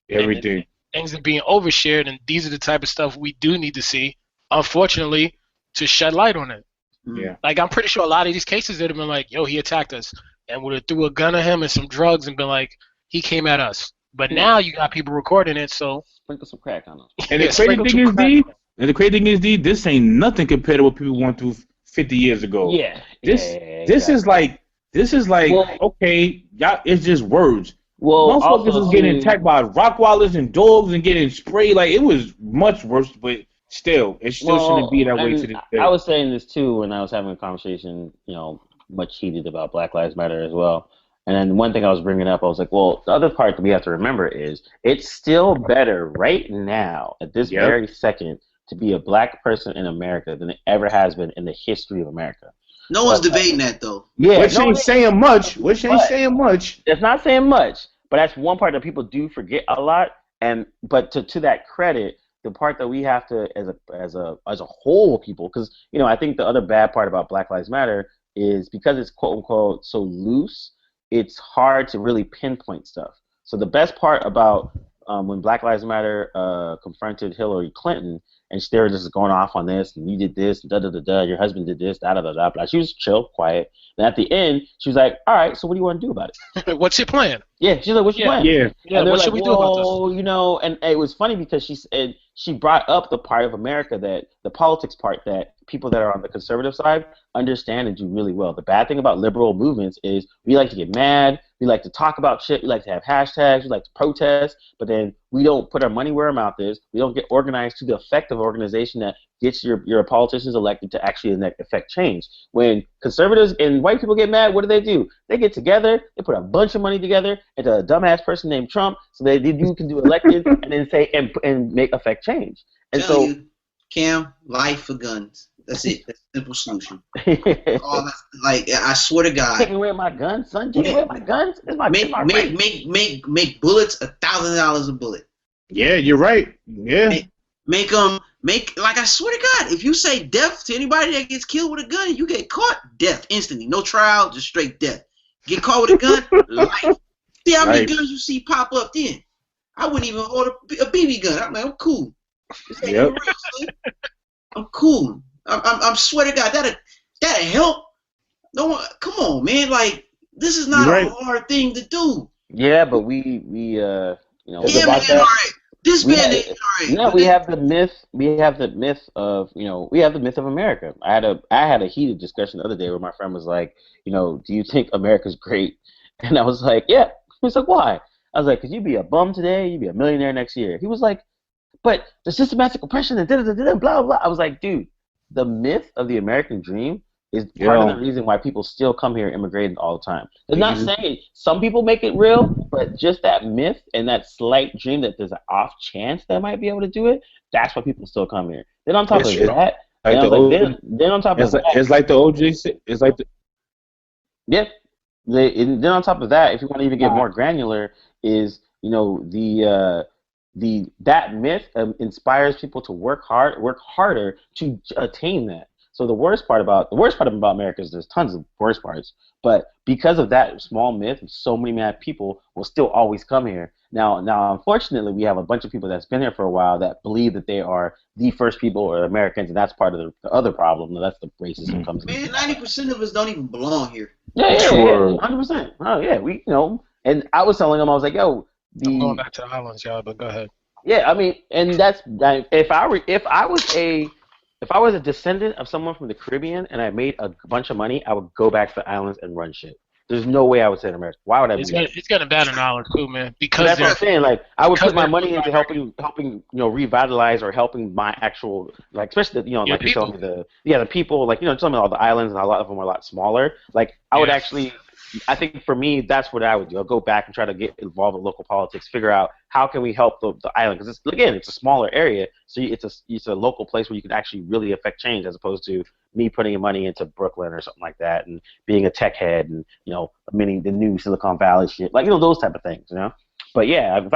Everything. Things are being overshared, and these are the type of stuff we do need to see, unfortunately, to shed light on it. Yeah. Like, I'm pretty sure a lot of these cases would have been like, yo, he attacked us, and would have threw a gun at him and some drugs and been like, he came at us. But now you got people recording it, so Sprinkle some crack on them. And Yeah, the crazy sprinkle thing some is, crack D, on it. and the crazy thing is, D, this ain't nothing compared to what people went through 50 years ago. Yeah. This yeah, this is like Well- okay, y'all, it's just words. well, Motherfuckers also was getting too- attacked by Rockwallers and dogs and getting sprayed. Like, it was much worse, but still, it still shouldn't be that way to this day. I was saying this too when I was having a conversation, much heated about Black Lives Matter as well. And then one thing I was bringing up, I was like, well, the other part that we have to remember is it's still better right now, at this Yep. very second, to be a black person in America than it ever has been in the history of America. No one's debating that though. Yeah, Which ain't saying much. Which ain't But- saying much. It's not saying much, but that's one part that people do forget a lot. But to that credit, the part that we have to, as a whole, people, because I think the other bad part about Black Lives Matter is because it's quote unquote so loose, it's hard to really pinpoint stuff. So the best part about when Black Lives Matter confronted Hillary Clinton, and they were just going off on this, and you did this, da da da da, your husband did this, da da da da, blah. She was chill, quiet. And at the end, she was like, "All right, so what do you want to do about it?" What's your plan? Yeah, she's like, "What's your plan?" Yeah. Yeah, And they're what should like, we do about this? well, and it was funny because she brought up the part of America that the politics part that people that are on the conservative side understand and do really well. The bad thing about liberal movements is we like to get mad, we like to talk about shit, we like to have hashtags, we like to protest, but then we don't put our money where our mouth is. We don't get organized to the effective organization that gets your politicians elected to actually affect change. When conservatives and white people get mad, what do? They get together, they put a bunch of money together into a dumbass person named Trump so that you can do elected and then say and make affect change. And Tell so you, Cam, life for guns. That's it. That's a simple solution. All that, like, I swear to God, taking away my guns, son. Taking away my guns. It's my make right. make bullets $1,000 a bullet. Yeah, you're right. Yeah. Make like, I swear to God, if you say death to anybody that gets killed with a gun, you get caught, death instantly, no trial, just straight death. Get caught with a gun, life. See how many Life. guns you see pop up then? I wouldn't even hold a BB gun. I'm like, I'm cool. This ain't Yep. even real, son. I'm cool. I'm swear to God, that'll help. No one, come on, man. Like, this is not You're right. a hard thing to do. Yeah, but we Yeah, about man, that. all right. This We man had- ain't all right. No, But we then- have the myth. We have the myth of we have the myth of America. I had a heated discussion the other day where my friend was like, do you think America's great? And I was like, yeah. He was like, why? I was like, because you'd be a bum today, you'd be a millionaire next year. He was like, but the systematic oppression and blah blah. I was like, dude, the myth of the American dream is part of the reason why people still come here immigrating all the time. It's not saying some people make it real, but just that myth and that slight dream that there's an off chance that might be able to do it, that's why people still come here. Then on top of that, Like and I the was like, old- then on top of that, it's like the OJ. It's like the yeah. And then on top of that, if you want to even get more granular, is that myth inspires people to work harder to attain that. So the worst part about America is there's tons of worse parts, but because of that small myth, so many mad people will still always come here. Now, unfortunately, we have a bunch of people that's been here for a while that believe that they are the first people or Americans, and that's part of the other problem. That's the racism comes in. Man, 90% of us don't even belong here. Yeah, Sure. 100%. Oh yeah, and I was telling them, I was like, yo, I'm going back to the islands, y'all, but go ahead. yeah, I mean, and that's if I was a descendant of someone from the Caribbean and I made a bunch of money, I would go back to the islands and run shit. There's no way I would stay in America. Why would I? It's getting bad in the islands too, man. Because that's what I'm saying. Like, I would put my they're- money into helping revitalize or helping my actual, like, especially Your like you told me people. the people, like, told me all the islands and a lot of them are a lot smaller. Like, I would Yeah. actually. I think for me, that's what I would do. I'll go back and try to get involved in local politics, figure out how can we help the island, because it's a smaller area, so it's a local place where you can actually really affect change, as opposed to me putting money into Brooklyn or something like that, and being a tech head and the new Silicon Valley shit, like those type of things, But yeah, if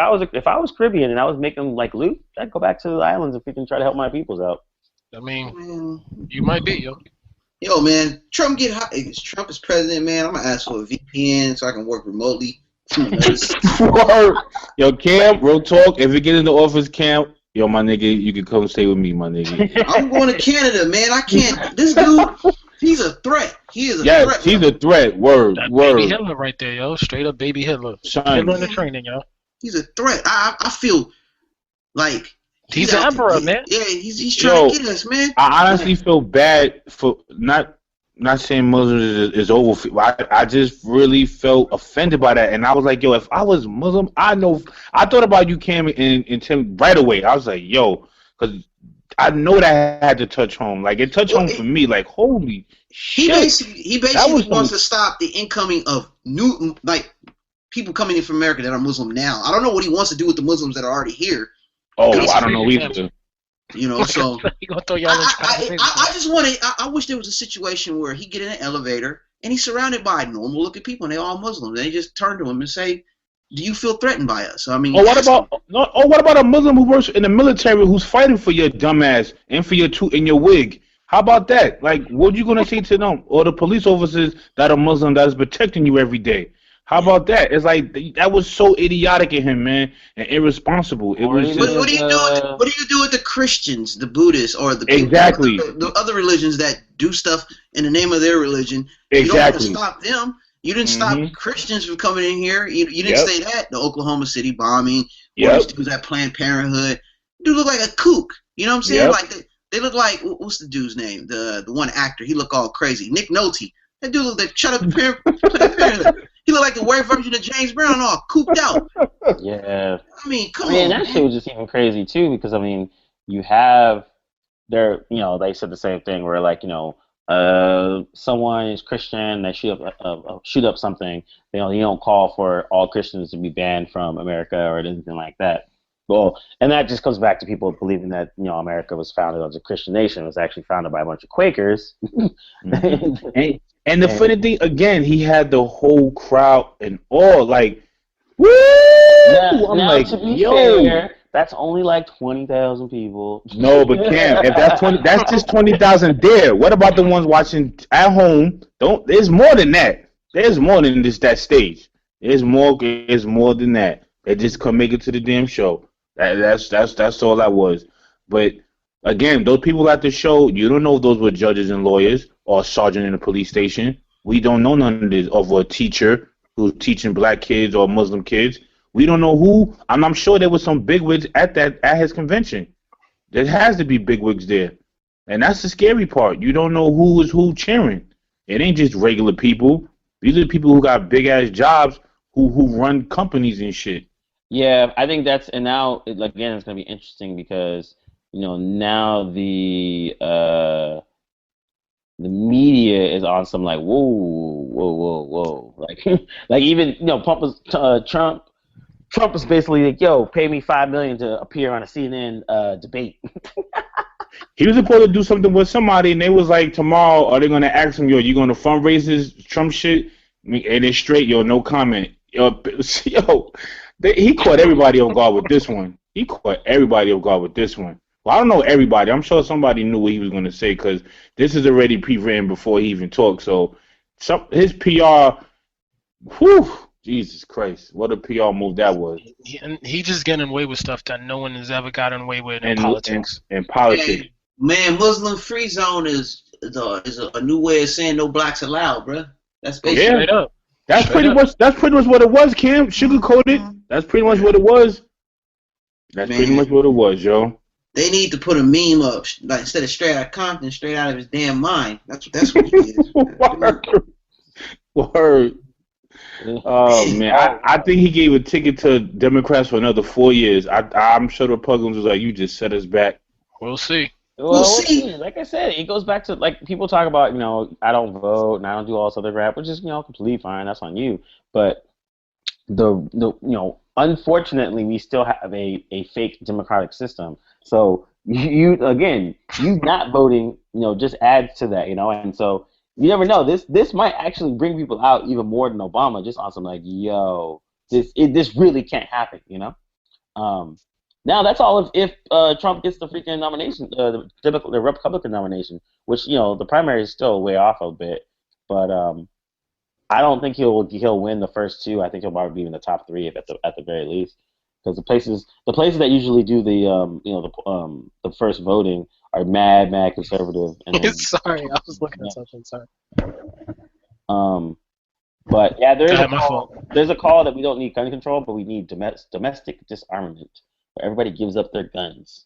I was Caribbean and I was making like loot, I'd go back to the islands if we can try to help my peoples out. I mean, Man. you might be, yo. Yo, man, Trump get hot. If Trump is president, man, I'm gonna ask for a VPN so I can work remotely. Word. Yo, Cam, real talk. If you get in the office, Cam, yo, my nigga, you can come stay with me, my nigga. I'm going to Canada, man. I can't. This dude, he's a threat. He is a Yes, threat. he's a threat. Word, That word. baby Hitler right there, yo. Straight up baby Hitler. Son. Hitler in the training, yo. He's a threat. I feel like He's the out to emperor, get- man. Yeah, he's trying to Yo, get us, man. I honestly feel bad for not saying Muslims is over. I just really felt offended by that, and I was like, yo, if I was Muslim, I thought about you, Cam, and Tim right away. I was like, yo, because I know that had to touch home. Like, it touched home for me. Like, holy He shit. basically That was wants some- to stop the incoming of new people coming in from America that are Muslim now. I don't know what he wants to do with the Muslims that are already here. Oh, I don't know either. So He gonna throw y'all in I just want to. I wish there was a situation where he get in an elevator and he's surrounded by normal-looking people and they're all Muslims. They just turn to him and say, "Do you feel threatened by us?" I mean, What about a Muslim who works in the military who's fighting for your dumbass and for your wig? How about that? Like, what you gonna say to them or the police officers that are Muslim that is protecting you every day? How about that? It's like that was so idiotic of him, man, and irresponsible. It was What, just, what do you do? What do you do with the Christians, the Buddhists, or the people, Exactly. the other religions that do stuff in the name of their religion? Exactly. You don't want to stop them. You didn't stop Christians from coming in here. You didn't Yep. say that. The Oklahoma City bombing. Yep. These dudes at Planned Parenthood. Dude look like a kook. You know what I'm saying? Yep. Like they look like, what's the dude's name? The one actor. He look all crazy. Nick Nolte. That dude look like shut up the Planned Parenthood. He looked like the white version of James Brown, all cooped out. Yeah. I mean, come I mean, on. that man. shit was just even crazy too, because I mean, you have they said the same thing where like someone is Christian, they shoot up something, you don't call for all Christians to be banned from America or anything like that. Well, and that just comes back to people believing that America was founded as a Christian nation. It was actually founded by a bunch of Quakers. And the funny thing, again, he had the whole crowd and all like, woo! I'm now, like, to be yo. fair, that's only like 20,000 people. No, but Cam, if that's 20, that's just 20,000 there. What about the ones watching at home? There's more than that. There's more than that stage. There's more than that. They just couldn't make it to the damn show. That's all that was. But again, those people at the show, you don't know if those were judges and lawyers or a sergeant in a police station. We don't know none of this, of a teacher who's teaching black kids or Muslim kids. We don't know who. I'm sure there was some bigwigs at his convention. There has to be bigwigs there, and that's the scary part. You don't know who is who cheering. It ain't just regular people. These are people who got big ass jobs who run companies and shit. Yeah, I think now again it's gonna be interesting because now the media is on some like whoa, like even Trump was basically like, yo, pay me $5 million to appear on a CNN debate. He was supposed to do something with somebody, and they was like, tomorrow, are they gonna ask him, yo, you gonna fundraise this Trump shit? And it's straight, yo, no comment. Yo, he caught everybody off guard with this one. Well, I don't know everybody. I'm sure somebody knew what he was going to say because this is already pre-written before he even talked. So, his PR, whew, Jesus Christ, what a PR move that was. He just getting away with stuff that no one has ever gotten away with in And politics. and politics. Man, Muslim free zone is a new way of saying no blacks allowed, bro. That's basically Straight up. That's pretty much what it was, Kim. Sugarcoated. That's pretty much what it was. That's Man. pretty much what it was, yo. They need to put a meme up, like instead of straight out of Compton, straight out of his damn mind. That's what he is. Word. Oh man, I think he gave a ticket to Democrats for another 4 years. I'm sure the Republicans was like, "You just set us back." We'll see. Well, We'll see. Like I said, it goes back to like people talk about, I don't vote and I don't do all this other crap, which is completely fine. That's on you. But unfortunately, we still have a fake democratic system. So you not voting, just adds to that, and so you never know. This might actually bring people out even more than Obama, just on some like, this really can't happen, Now that's all if Trump gets the freaking nomination, the Republican nomination, which the primary is still way off a bit, but I don't think he'll win the first two. I think he'll probably be in the top three at the very least, because the places that usually do the first voting are mad conservative. And then, Sorry, I was looking at something. Sorry. But yeah, My fault. there's a call that we don't need gun control, but we need domestic disarmament, where everybody gives up their guns.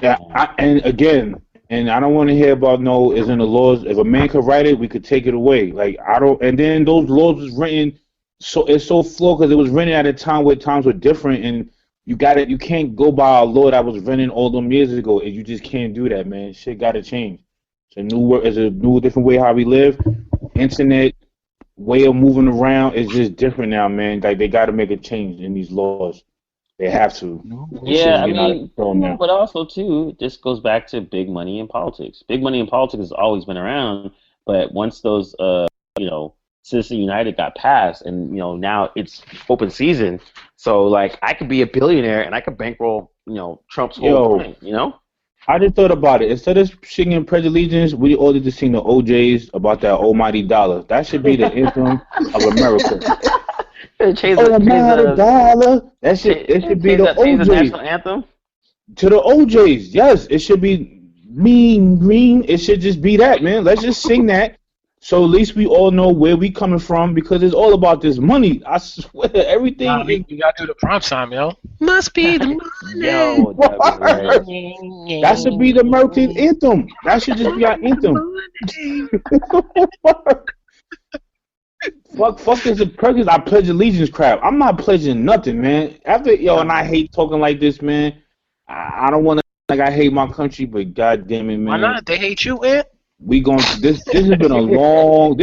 Yeah, and again, I don't want to hear about is in the laws. If a man could write it, we could take it away. Like I don't. And then those laws was written, so it's so flawed because it was written at a time where times were different, and you can't go by a law that was written all them years ago, and you just can't do that, man. Shit got to change. It's a new different way how we live. Internet way of moving around is just different now, man. Like they got to make a change in these laws. They have to. Yeah, but also too, this goes back to big money in politics. Big money in politics has always been around, but once those, Citizens United got passed, and now it's open season, so like I could be a billionaire and I could bankroll, Trump's whole thing, I just thought about it. Instead of singing Pledge Allegiance, we all need to sing the OJs about that almighty dollar. That should be the anthem of America. Almighty dollar. It should be the OJs. The national anthem? To the OJs, yes. It should be mean green. It should just be that, man. Let's just sing that. So at least we all know where we coming from, because it's all about this money. I swear, everything. You gotta do the prompt time, yo. Must be the money. Yo, that should be the American anthem. That should just be our anthem. Fuck is the purpose? I pledge allegiance crap. I'm not pledging nothing, man. And I hate talking like this, man. I don't want to I hate my country, but god damn it, man. Why not? They hate you, Ant. We going this has been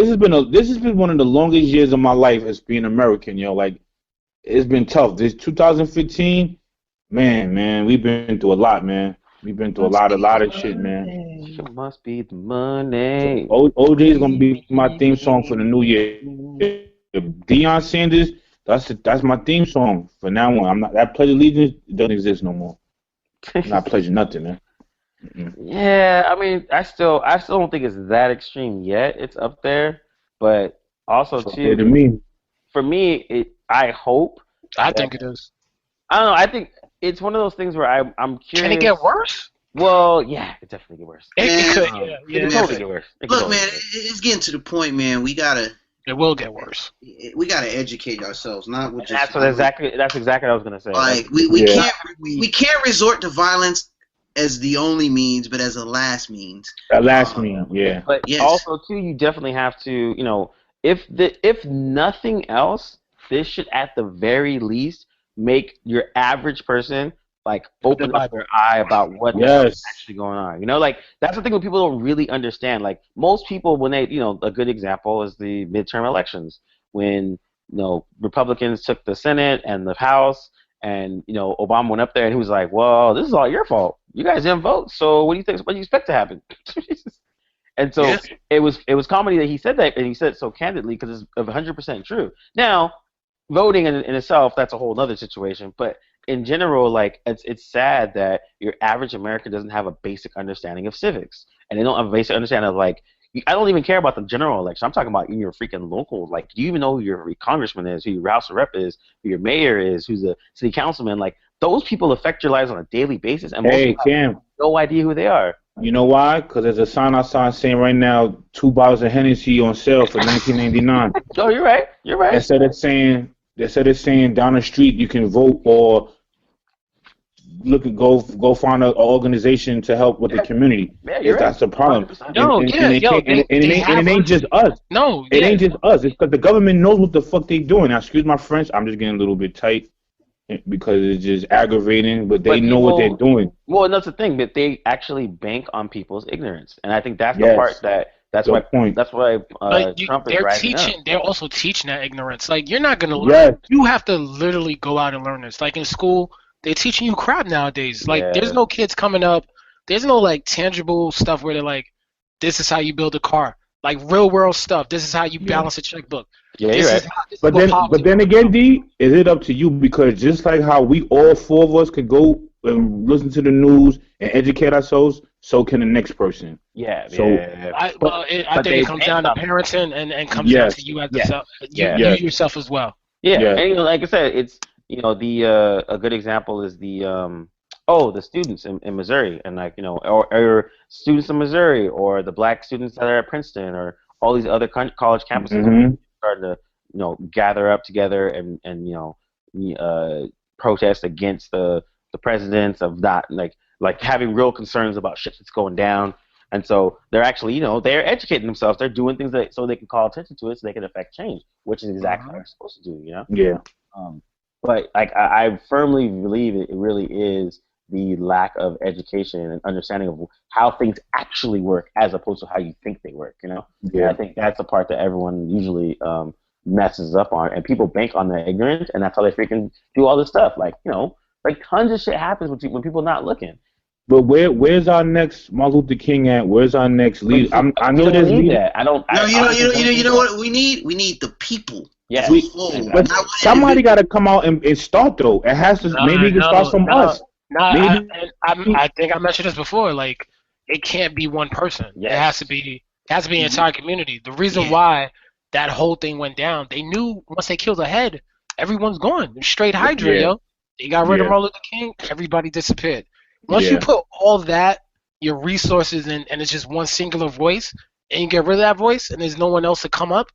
this has been one of the longest years of my life as being American, Like it's been tough. This 2015, man, we've been through a lot, man. We've been through a lot of shit, man. It must be the money. OJ is gonna be my theme song for the new year. Deion Sanders, that's my theme song for now on. I'm not that Pledge Allegiance doesn't exist no more. I'm not pledging nothing, man. Yeah, I mean, I still don't think it's that extreme yet. It's up there, but also too. For me, I hope. I think it is. I don't know. I think it's one of those things where I'm curious. Can it get worse? Well, yeah, it could definitely get worse. It could, It could totally get worse. Look, man, it's getting to the point, man. It will get worse. We gotta educate ourselves, not with just. That's exactly what I was gonna say. Like we can't resort to violence as the only means, but as a last means. A last means, yeah. But also too, you definitely have to, if nothing else, this should at the very least make your average person like open up their eye about what is actually going on. Like that's the thing when people don't really understand. Like most people, when they, a good example is the midterm elections when Republicans took the Senate and the House, and Obama went up there and he was like, "Well, this is all your fault. You guys didn't vote. So what do you think? What do you expect to happen?" And so it was comedy that he said that, and he said it so candidly because it's 100% true. Now, voting in itself, that's a whole other situation. But in general, like it's sad that your average American doesn't have a basic understanding of civics, and they don't have a basic understanding of like. I don't even care about the general election. I'm talking about in your freaking local. Like, do you even know who your congressman is, who your House of Rep is, who your mayor is, who's a city councilman? Like, those people affect your lives on a daily basis, and most people have no idea who they are. You know why? Because there's a sign outside saying right now 2 bottles of Hennessy on sale for $19.99. Oh, you're right. You're right. Instead of saying down the street you can vote or go find an organization to help with the community. Yeah, you're right. That's the problem. It ain't just us. No, it ain't just us. It's because the government knows what the fuck they doing. Now, excuse my French. I'm just getting a little bit tight because it's just aggravating. But they know what they're doing. Well, that's the thing. But they actually bank on people's ignorance, and I think that's the part that. That's my point. That's why Trump is rising up. They're also teaching that ignorance. Like, you're not gonna learn. You have to literally go out and learn this. Like in school. They're teaching you crap nowadays. Like, there's no kids coming up. There's no, like, tangible stuff where they're like, this is how you build a car. Like, real-world stuff. This is how you balance a checkbook. Yeah, you're right. But then again, D, is it up to you? Because just like how we all 4 of us could go and listen to the news and educate ourselves, so can the next person. Yeah. So, I think it comes down to parents and comes down to you as you yourself as well. Yeah. And like I said, it's a good example is the students in Missouri, and like or students in Missouri, or the black students that are at Princeton, or all these other college campuses starting to gather up together and protest against the presidents of not like having real concerns about shit that's going down. And so they're actually, they're educating themselves. They're doing things so they can call attention to it, so they can affect change, which is exactly what they're supposed to do. Yeah. But I firmly believe it really is the lack of education and understanding of how things actually work as opposed to how you think they work, Yeah. And I think that's the part that everyone usually messes up on, and people bank on that ignorance, and that's how they freaking do all this stuff. Like, like tons of shit happens when people are not looking. But where's our next Martin Luther King at? Where's our next leader? I know there's that. I don't. No, you know what we need? We need the people. Yeah, but somebody got to come out and start though. It has to. Maybe it can start from us. I think I mentioned this before. Like, it can't be one person. Yes. It has to be an entire community. The reason why that whole thing went down, they knew once they killed the head, everyone's gone. Straight Hydra, yo. They got rid of Martin Luther King. Everybody disappeared. Once you put all that, your resources in, and it's just one singular voice, and you get rid of that voice, and there's no one else to come up.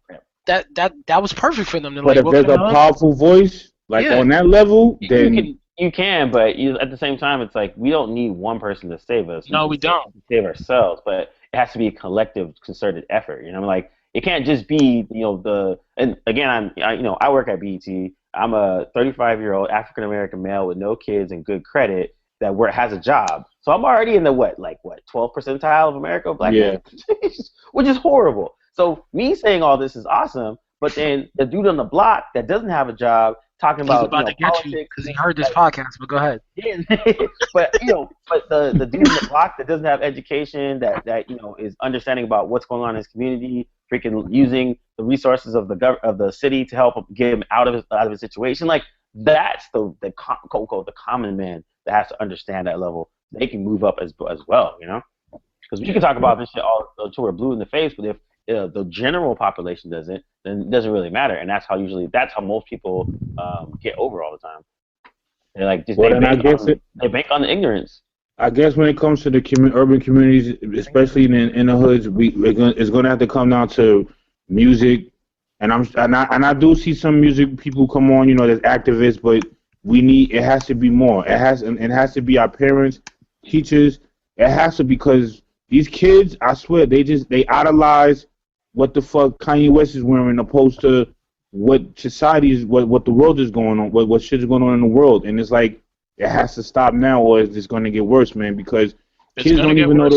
That was perfect for them. But if there's a powerful voice, like on that level, then you can. But at the same time, it's like we don't need one person to save us. No, we don't. Save ourselves, but it has to be a collective, concerted effort. Like it can't just be And again, I work at BET. I'm a 35-year-old African American male with no kids and good credit that has a job. So I'm already in the 12th percentile of America, black men, which is horrible. So me saying all this is awesome, but then the dude on the block that doesn't have a job talking about to get you because he heard this podcast. But go ahead. Yeah, but the dude on the block that doesn't have education, that is understanding about what's going on in his community, freaking using the resources of the city to help get him out of his situation. Like that's the common man that has to understand that level. They can move up as well, because we can talk about this shit all until we're blue in the face, but if the general population doesn't, then it doesn't really matter, and that's how most people get over all the time. They're like, they bank on the ignorance. I guess when it comes to the urban communities, especially in the hoods, it's going to have to come down to music, and I do see some music people come on, there's activists, but it has to be more. It has to be our parents, teachers. It has to, because these kids, I swear, they idolize what the fuck Kanye West is wearing opposed to what society is, what the world is going on, what shit is going on in the world. And it's like, it has to stop now, or it's just going to get worse, man, because kids don't even know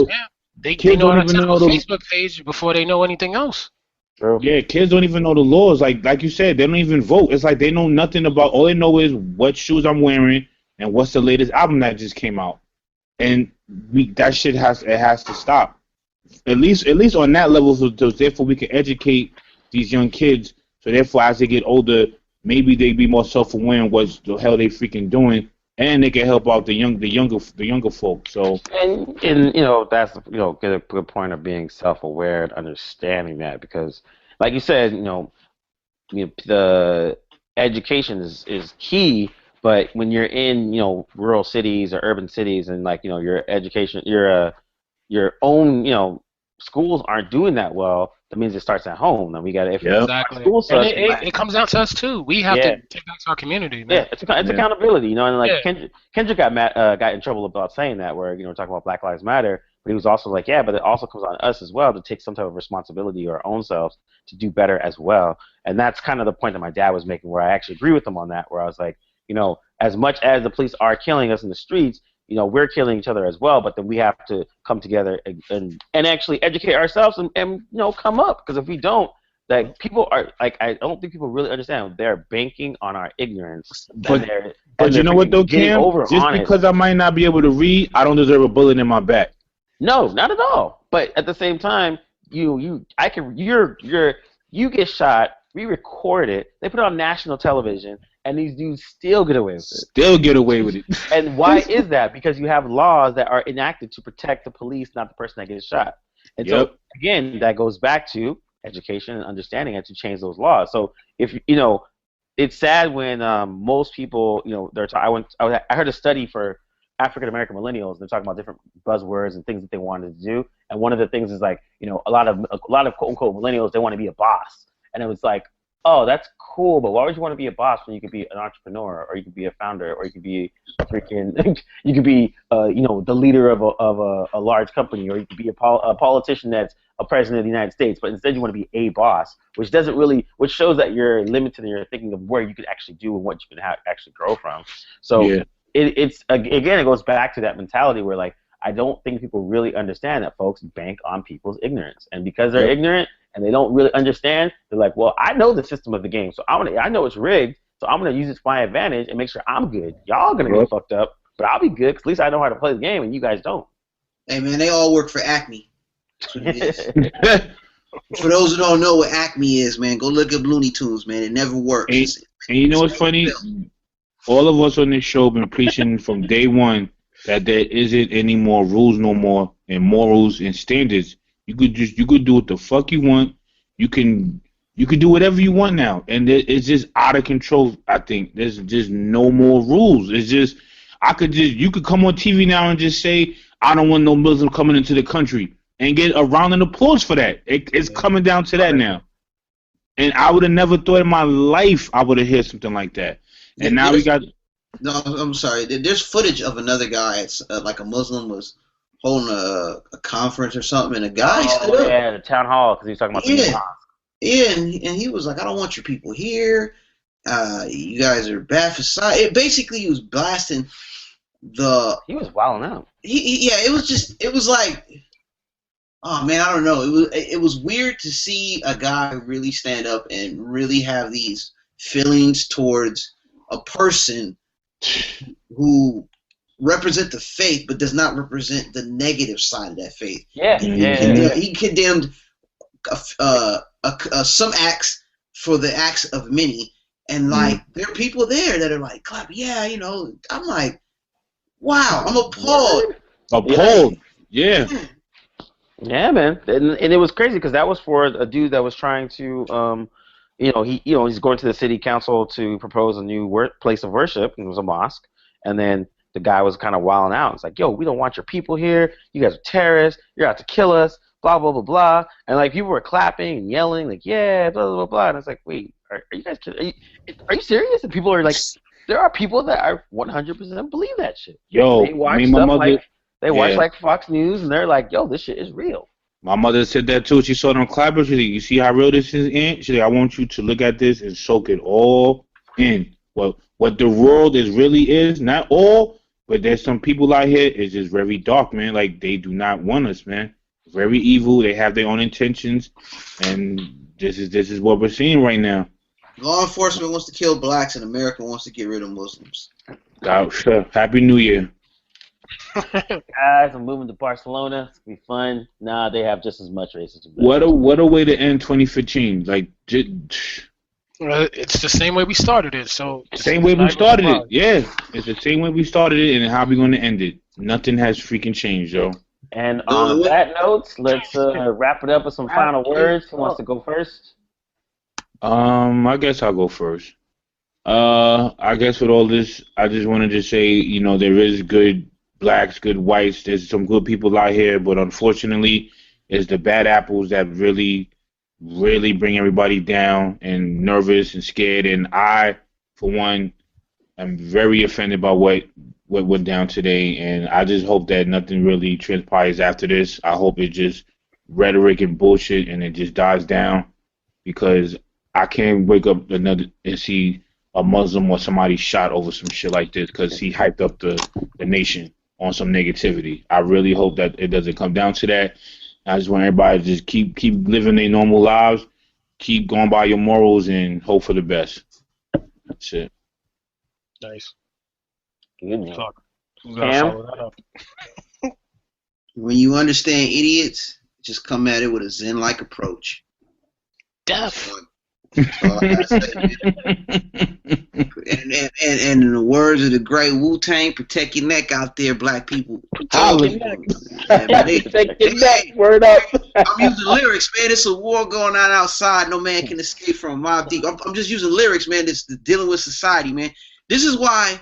They know how to tell a Facebook page before they know anything else. True. Yeah, kids don't even know the laws. Like you said, they don't even vote. It's like they know nothing about. All they know is what shoes I'm wearing and what's the latest album that just came out. And that shit has to stop. At least on that level, so therefore we can educate these young kids. So therefore, as they get older, maybe they be more self-aware of what the hell they freaking doing, and they can help out the younger folks. So And that's a good point of being self-aware and understanding that, because like you said, the education is key, but when you're in rural cities or urban cities, and like your education, your own schools aren't doing that well, that means it starts at home. Then we got to, if Yep. Exactly. school And sucks, it comes down to us too. We have Yeah. to take back to our community, man. yeah, it's accountability, and like Yeah. Kendrick got in trouble about saying that, where talking about Black Lives Matter, but he was also like, yeah, but it also comes on us as well to take some type of responsibility or our own selves to do better as well, and that's kind of the point that my dad was making, where I actually agree with him on that, where I was like, as much as the police are killing us in the streets, we're killing each other as well, but then we have to come together and actually educate ourselves and come up, because if we don't, like, people are like, I don't think people really understand, they're banking on our ignorance. But you know what though, Cam? Just because I might not be able to read, I don't deserve a bullet in my back. No, not at all. But at the same time, you get shot, we record it, they put it on national television, and these dudes still get away with it. Still get away with it. And why is that? Because you have laws that are enacted to protect the police, not the person that gets shot. And so, again, that goes back to education and understanding, and to change those laws. So if it's sad when most people, I heard a study for African American millennials. They're talking about different buzzwords and things that they wanted to do, and one of the things is like, a lot of quote unquote millennials, they want to be a boss, and it was like, oh, that's cool, but why would you want to be a boss when you could be an entrepreneur, or you could be a founder, or you could be a freaking, you could be, the leader of a large company, or you could be a politician that's a president of the United States, but instead you want to be a boss, which shows that you're limited in your thinking of where you could actually do and what you can actually grow from. So it's again, it goes back to that mentality where, like, I don't think people really understand that folks bank on people's ignorance, and because they're ignorant and they don't really understand, they're like, well, I know the system of the game, so I know it's rigged, so I'm gonna use it to my advantage and make sure I'm good. Y'all gonna get fucked up, but I'll be good, because at least I know how to play the game and you guys don't. Hey man, they all work for Acme. That's what it is. For those who don't know what Acme is, man, go look up Looney Tunes, man. It never works. And you know what's funny? All of us on this show been preaching from day one that there isn't any more rules no more, and morals and standards. You could do what the fuck you want. You can do whatever you want now, and it's just out of control. I think there's just no more rules. It's just you could come on TV now and just say, I don't want no Muslim coming into the country, and get a round of applause for that. It's coming down to that now. And I would have never thought in my life I would have heard something like that. And now we got. No, I'm sorry. There's footage of another guy. It's like a Muslim was holding a conference or something, and a guy stood up. Yeah, the town hall, because he was talking about the mosque. Yeah, and he was like, I don't want your people here. You guys are bad for society. Basically, he was blasting the. He was wilding out. It was like, oh man, I don't know. It was weird to see a guy really stand up and really have these feelings towards a person who represent the faith but does not represent the negative side of that faith. He condemned some acts for the acts of many, and like there are people there that are like, clap, I'm like, wow, I'm appalled. Yeah, man, and it was crazy because that was for a dude that was trying to he's going to the city council to propose a new place of worship, and it was a mosque, and then the guy was kind of wilding out. It's like, yo, we don't want your people here. You guys are terrorists. You're out to kill us. Blah blah blah blah. And like people were clapping and yelling, like, yeah, blah blah blah. And it's like, wait, are you guys kidding? Are you serious? And people are like, there are people that are 100% believe that shit. Yo, they watch watch like Fox News, and they're like, yo, this shit is real. My mother said that too. She saw them clappers. She's like, you see how real this is, Aunt? She's like, I want you to look at this and soak it all in. Well, what the world really is, not all, but there's some people out here, it's just very dark, man. Like, they do not want us, man. Very evil. They have their own intentions, and this is what we're seeing right now. Law enforcement wants to kill blacks, and America wants to get rid of Muslims. Sure. Happy New Year. Guys, I'm moving to Barcelona. It's gonna be fun. Nah, they have just as much racism. What a way to end 2015. Like, It's the same way we started it. So Same way we started it. Yeah, it's the same way we started it, and how we going to end it. Nothing has freaking changed, yo. And on that note, let's wrap it up with some final words. Who wants to go first? I guess I'll go first. I guess with all this, I just wanted to say, you know, there is good blacks, good whites. There's some good people out here, but unfortunately, it's the bad apples that really bring everybody down and nervous and scared. And I, for one, am very offended by what went down today. And I just hope that nothing really transpires after this. I hope it's just rhetoric and bullshit and it just dies down, because I can't wake up and see a Muslim or somebody shot over some shit like this because he hyped up the nation on some negativity. I really hope that it doesn't come down to that. I just want everybody to just keep living their normal lives, keep going by your morals, and hope for the best. That's it. Nice. Good. Cam? When you understand idiots, just come at it with a Zen-like approach. Deaf. That's all I gotta say, man. And in the words of the great Wu-Tang, protect your neck out there, black people. Protect your neck. Word up. I'm using lyrics, man. It's a war going on outside. No man can escape from. Mobb Deep. I'm just using lyrics, man. It's dealing with society, man. This is why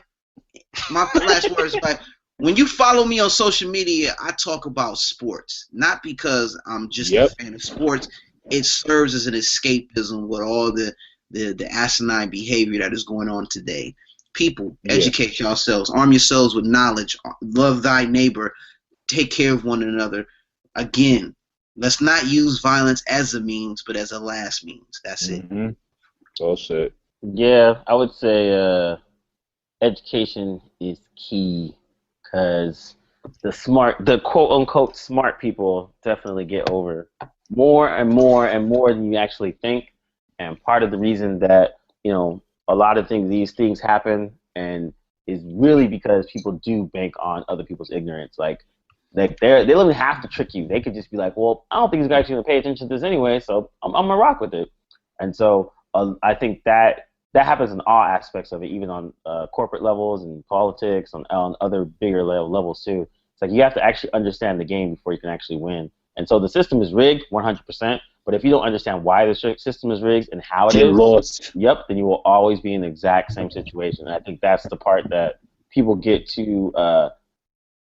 my last words, like, when you follow me on social media, I talk about sports, not because I'm just a fan of sports. It serves as an escapism with all the asinine behavior that is going on today. People, educate yourselves, arm yourselves with knowledge, love thy neighbor, take care of one another. Again, let's not use violence as a means, but as a last means. That's it. All set. Yeah, I would say education is key, because the quote-unquote smart people definitely get over more and more and more than you actually think. And part of the reason that, you know, a lot of these things happen and is really because people do bank on other people's ignorance. Like they don't even have to trick you. They could just be like, well, I don't think this guy's going to pay attention to this anyway, so I'm going to rock with it. And so I think that happens in all aspects of it, even on corporate levels and politics, on other bigger levels too. It's like you have to actually understand the game before you can actually win. And so the system is rigged 100%, but if you don't understand why the system is rigged and how it is, lost. Yep, then you will always be in the exact same situation. And I think that's the part that people get to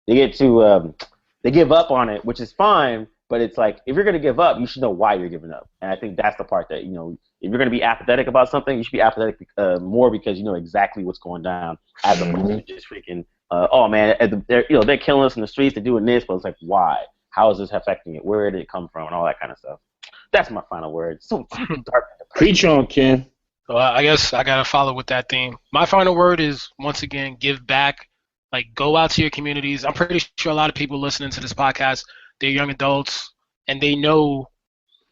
they give up on it, which is fine, but it's like, if you're going to give up, you should know why you're giving up. And I think that's the part that, you know, if you're going to be apathetic about something, you should be apathetic more because you know exactly what's going down, as opposed to just freaking, oh man, they're killing us in the streets, they're doing this, but it's like, why? How is this affecting it? Where did it come from? And all that kind of stuff. That's my final word. So dark. Preach on, Ken. So I guess I gotta follow with that theme. My final word is, once again, give back. Like, go out to your communities. I'm pretty sure a lot of people listening to this podcast, they're young adults, and they know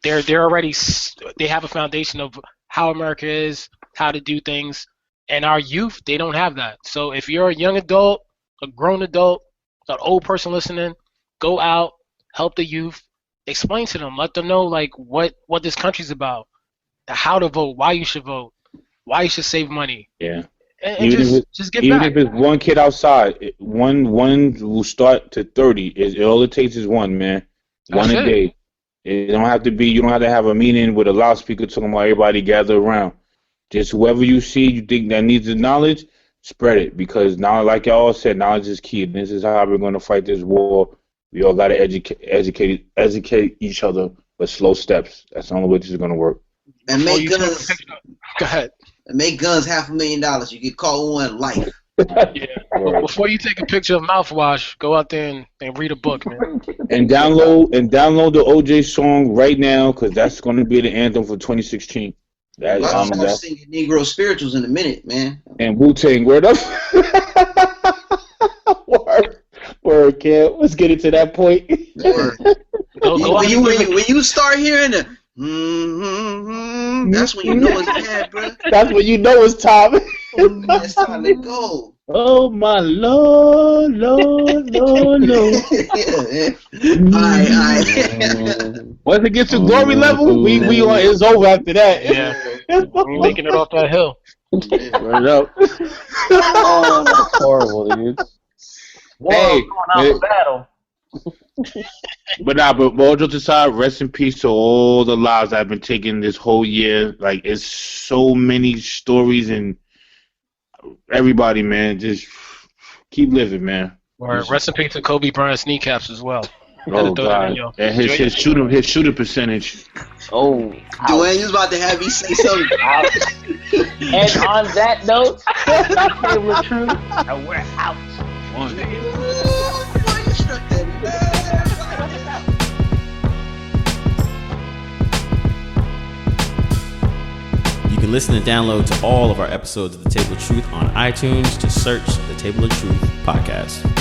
they have a foundation of how America is, how to do things. And our youth, they don't have that. So if you're a young adult, a grown adult, an old person listening, go out, help the youth, explain to them, let them know like what this country's about, how to vote, why you should vote, why you should save money. Yeah. And just get even back. If it's one kid outside, one will start to 30. All it takes is one, man. One a day. You don't have to have a meeting with a loudspeaker talking about everybody gather around. Just whoever you see you think that needs the knowledge, spread it, because now, like y'all said, knowledge is key. And this is how we're going to fight this war. We all got to educate each other with slow steps. That's the only way this is going to work. And make guns. Go ahead. And make guns $500,000. You get caught one life. Yeah. Before you take a picture of mouthwash, go out there and read a book, man. And download the OJ song right now, because that's going to be the anthem for 2016. I'm singing Negro spirituals in a minute, man. And Wu-Tang, word up. Word, Ken. Let's get it to that point. When you start hearing the that's when you know it's bad, bro. That's when you know it's time. It's time to go. Oh my Lord, Lord, Lord, Lord. Alright. Once it gets to glory level, we are, it's over after that. Yeah. We making it off that hill. Run it up. Oh, that's horrible, dude. Hey, going out for battle. but all jokes aside, rest in peace to all the lives I've been taking this whole year. Like, it's so many stories and everybody, man. Just keep living, man. Or rest in peace to Kobe Bryant's kneecaps as well. Oh God, and his shooting percentage. Oh, Dwayne, you was about to have me say something. and on that note, table of truth, and we're out. You can listen and download to all of our episodes of The Table of Truth on iTunes. Just search The Table of Truth podcast.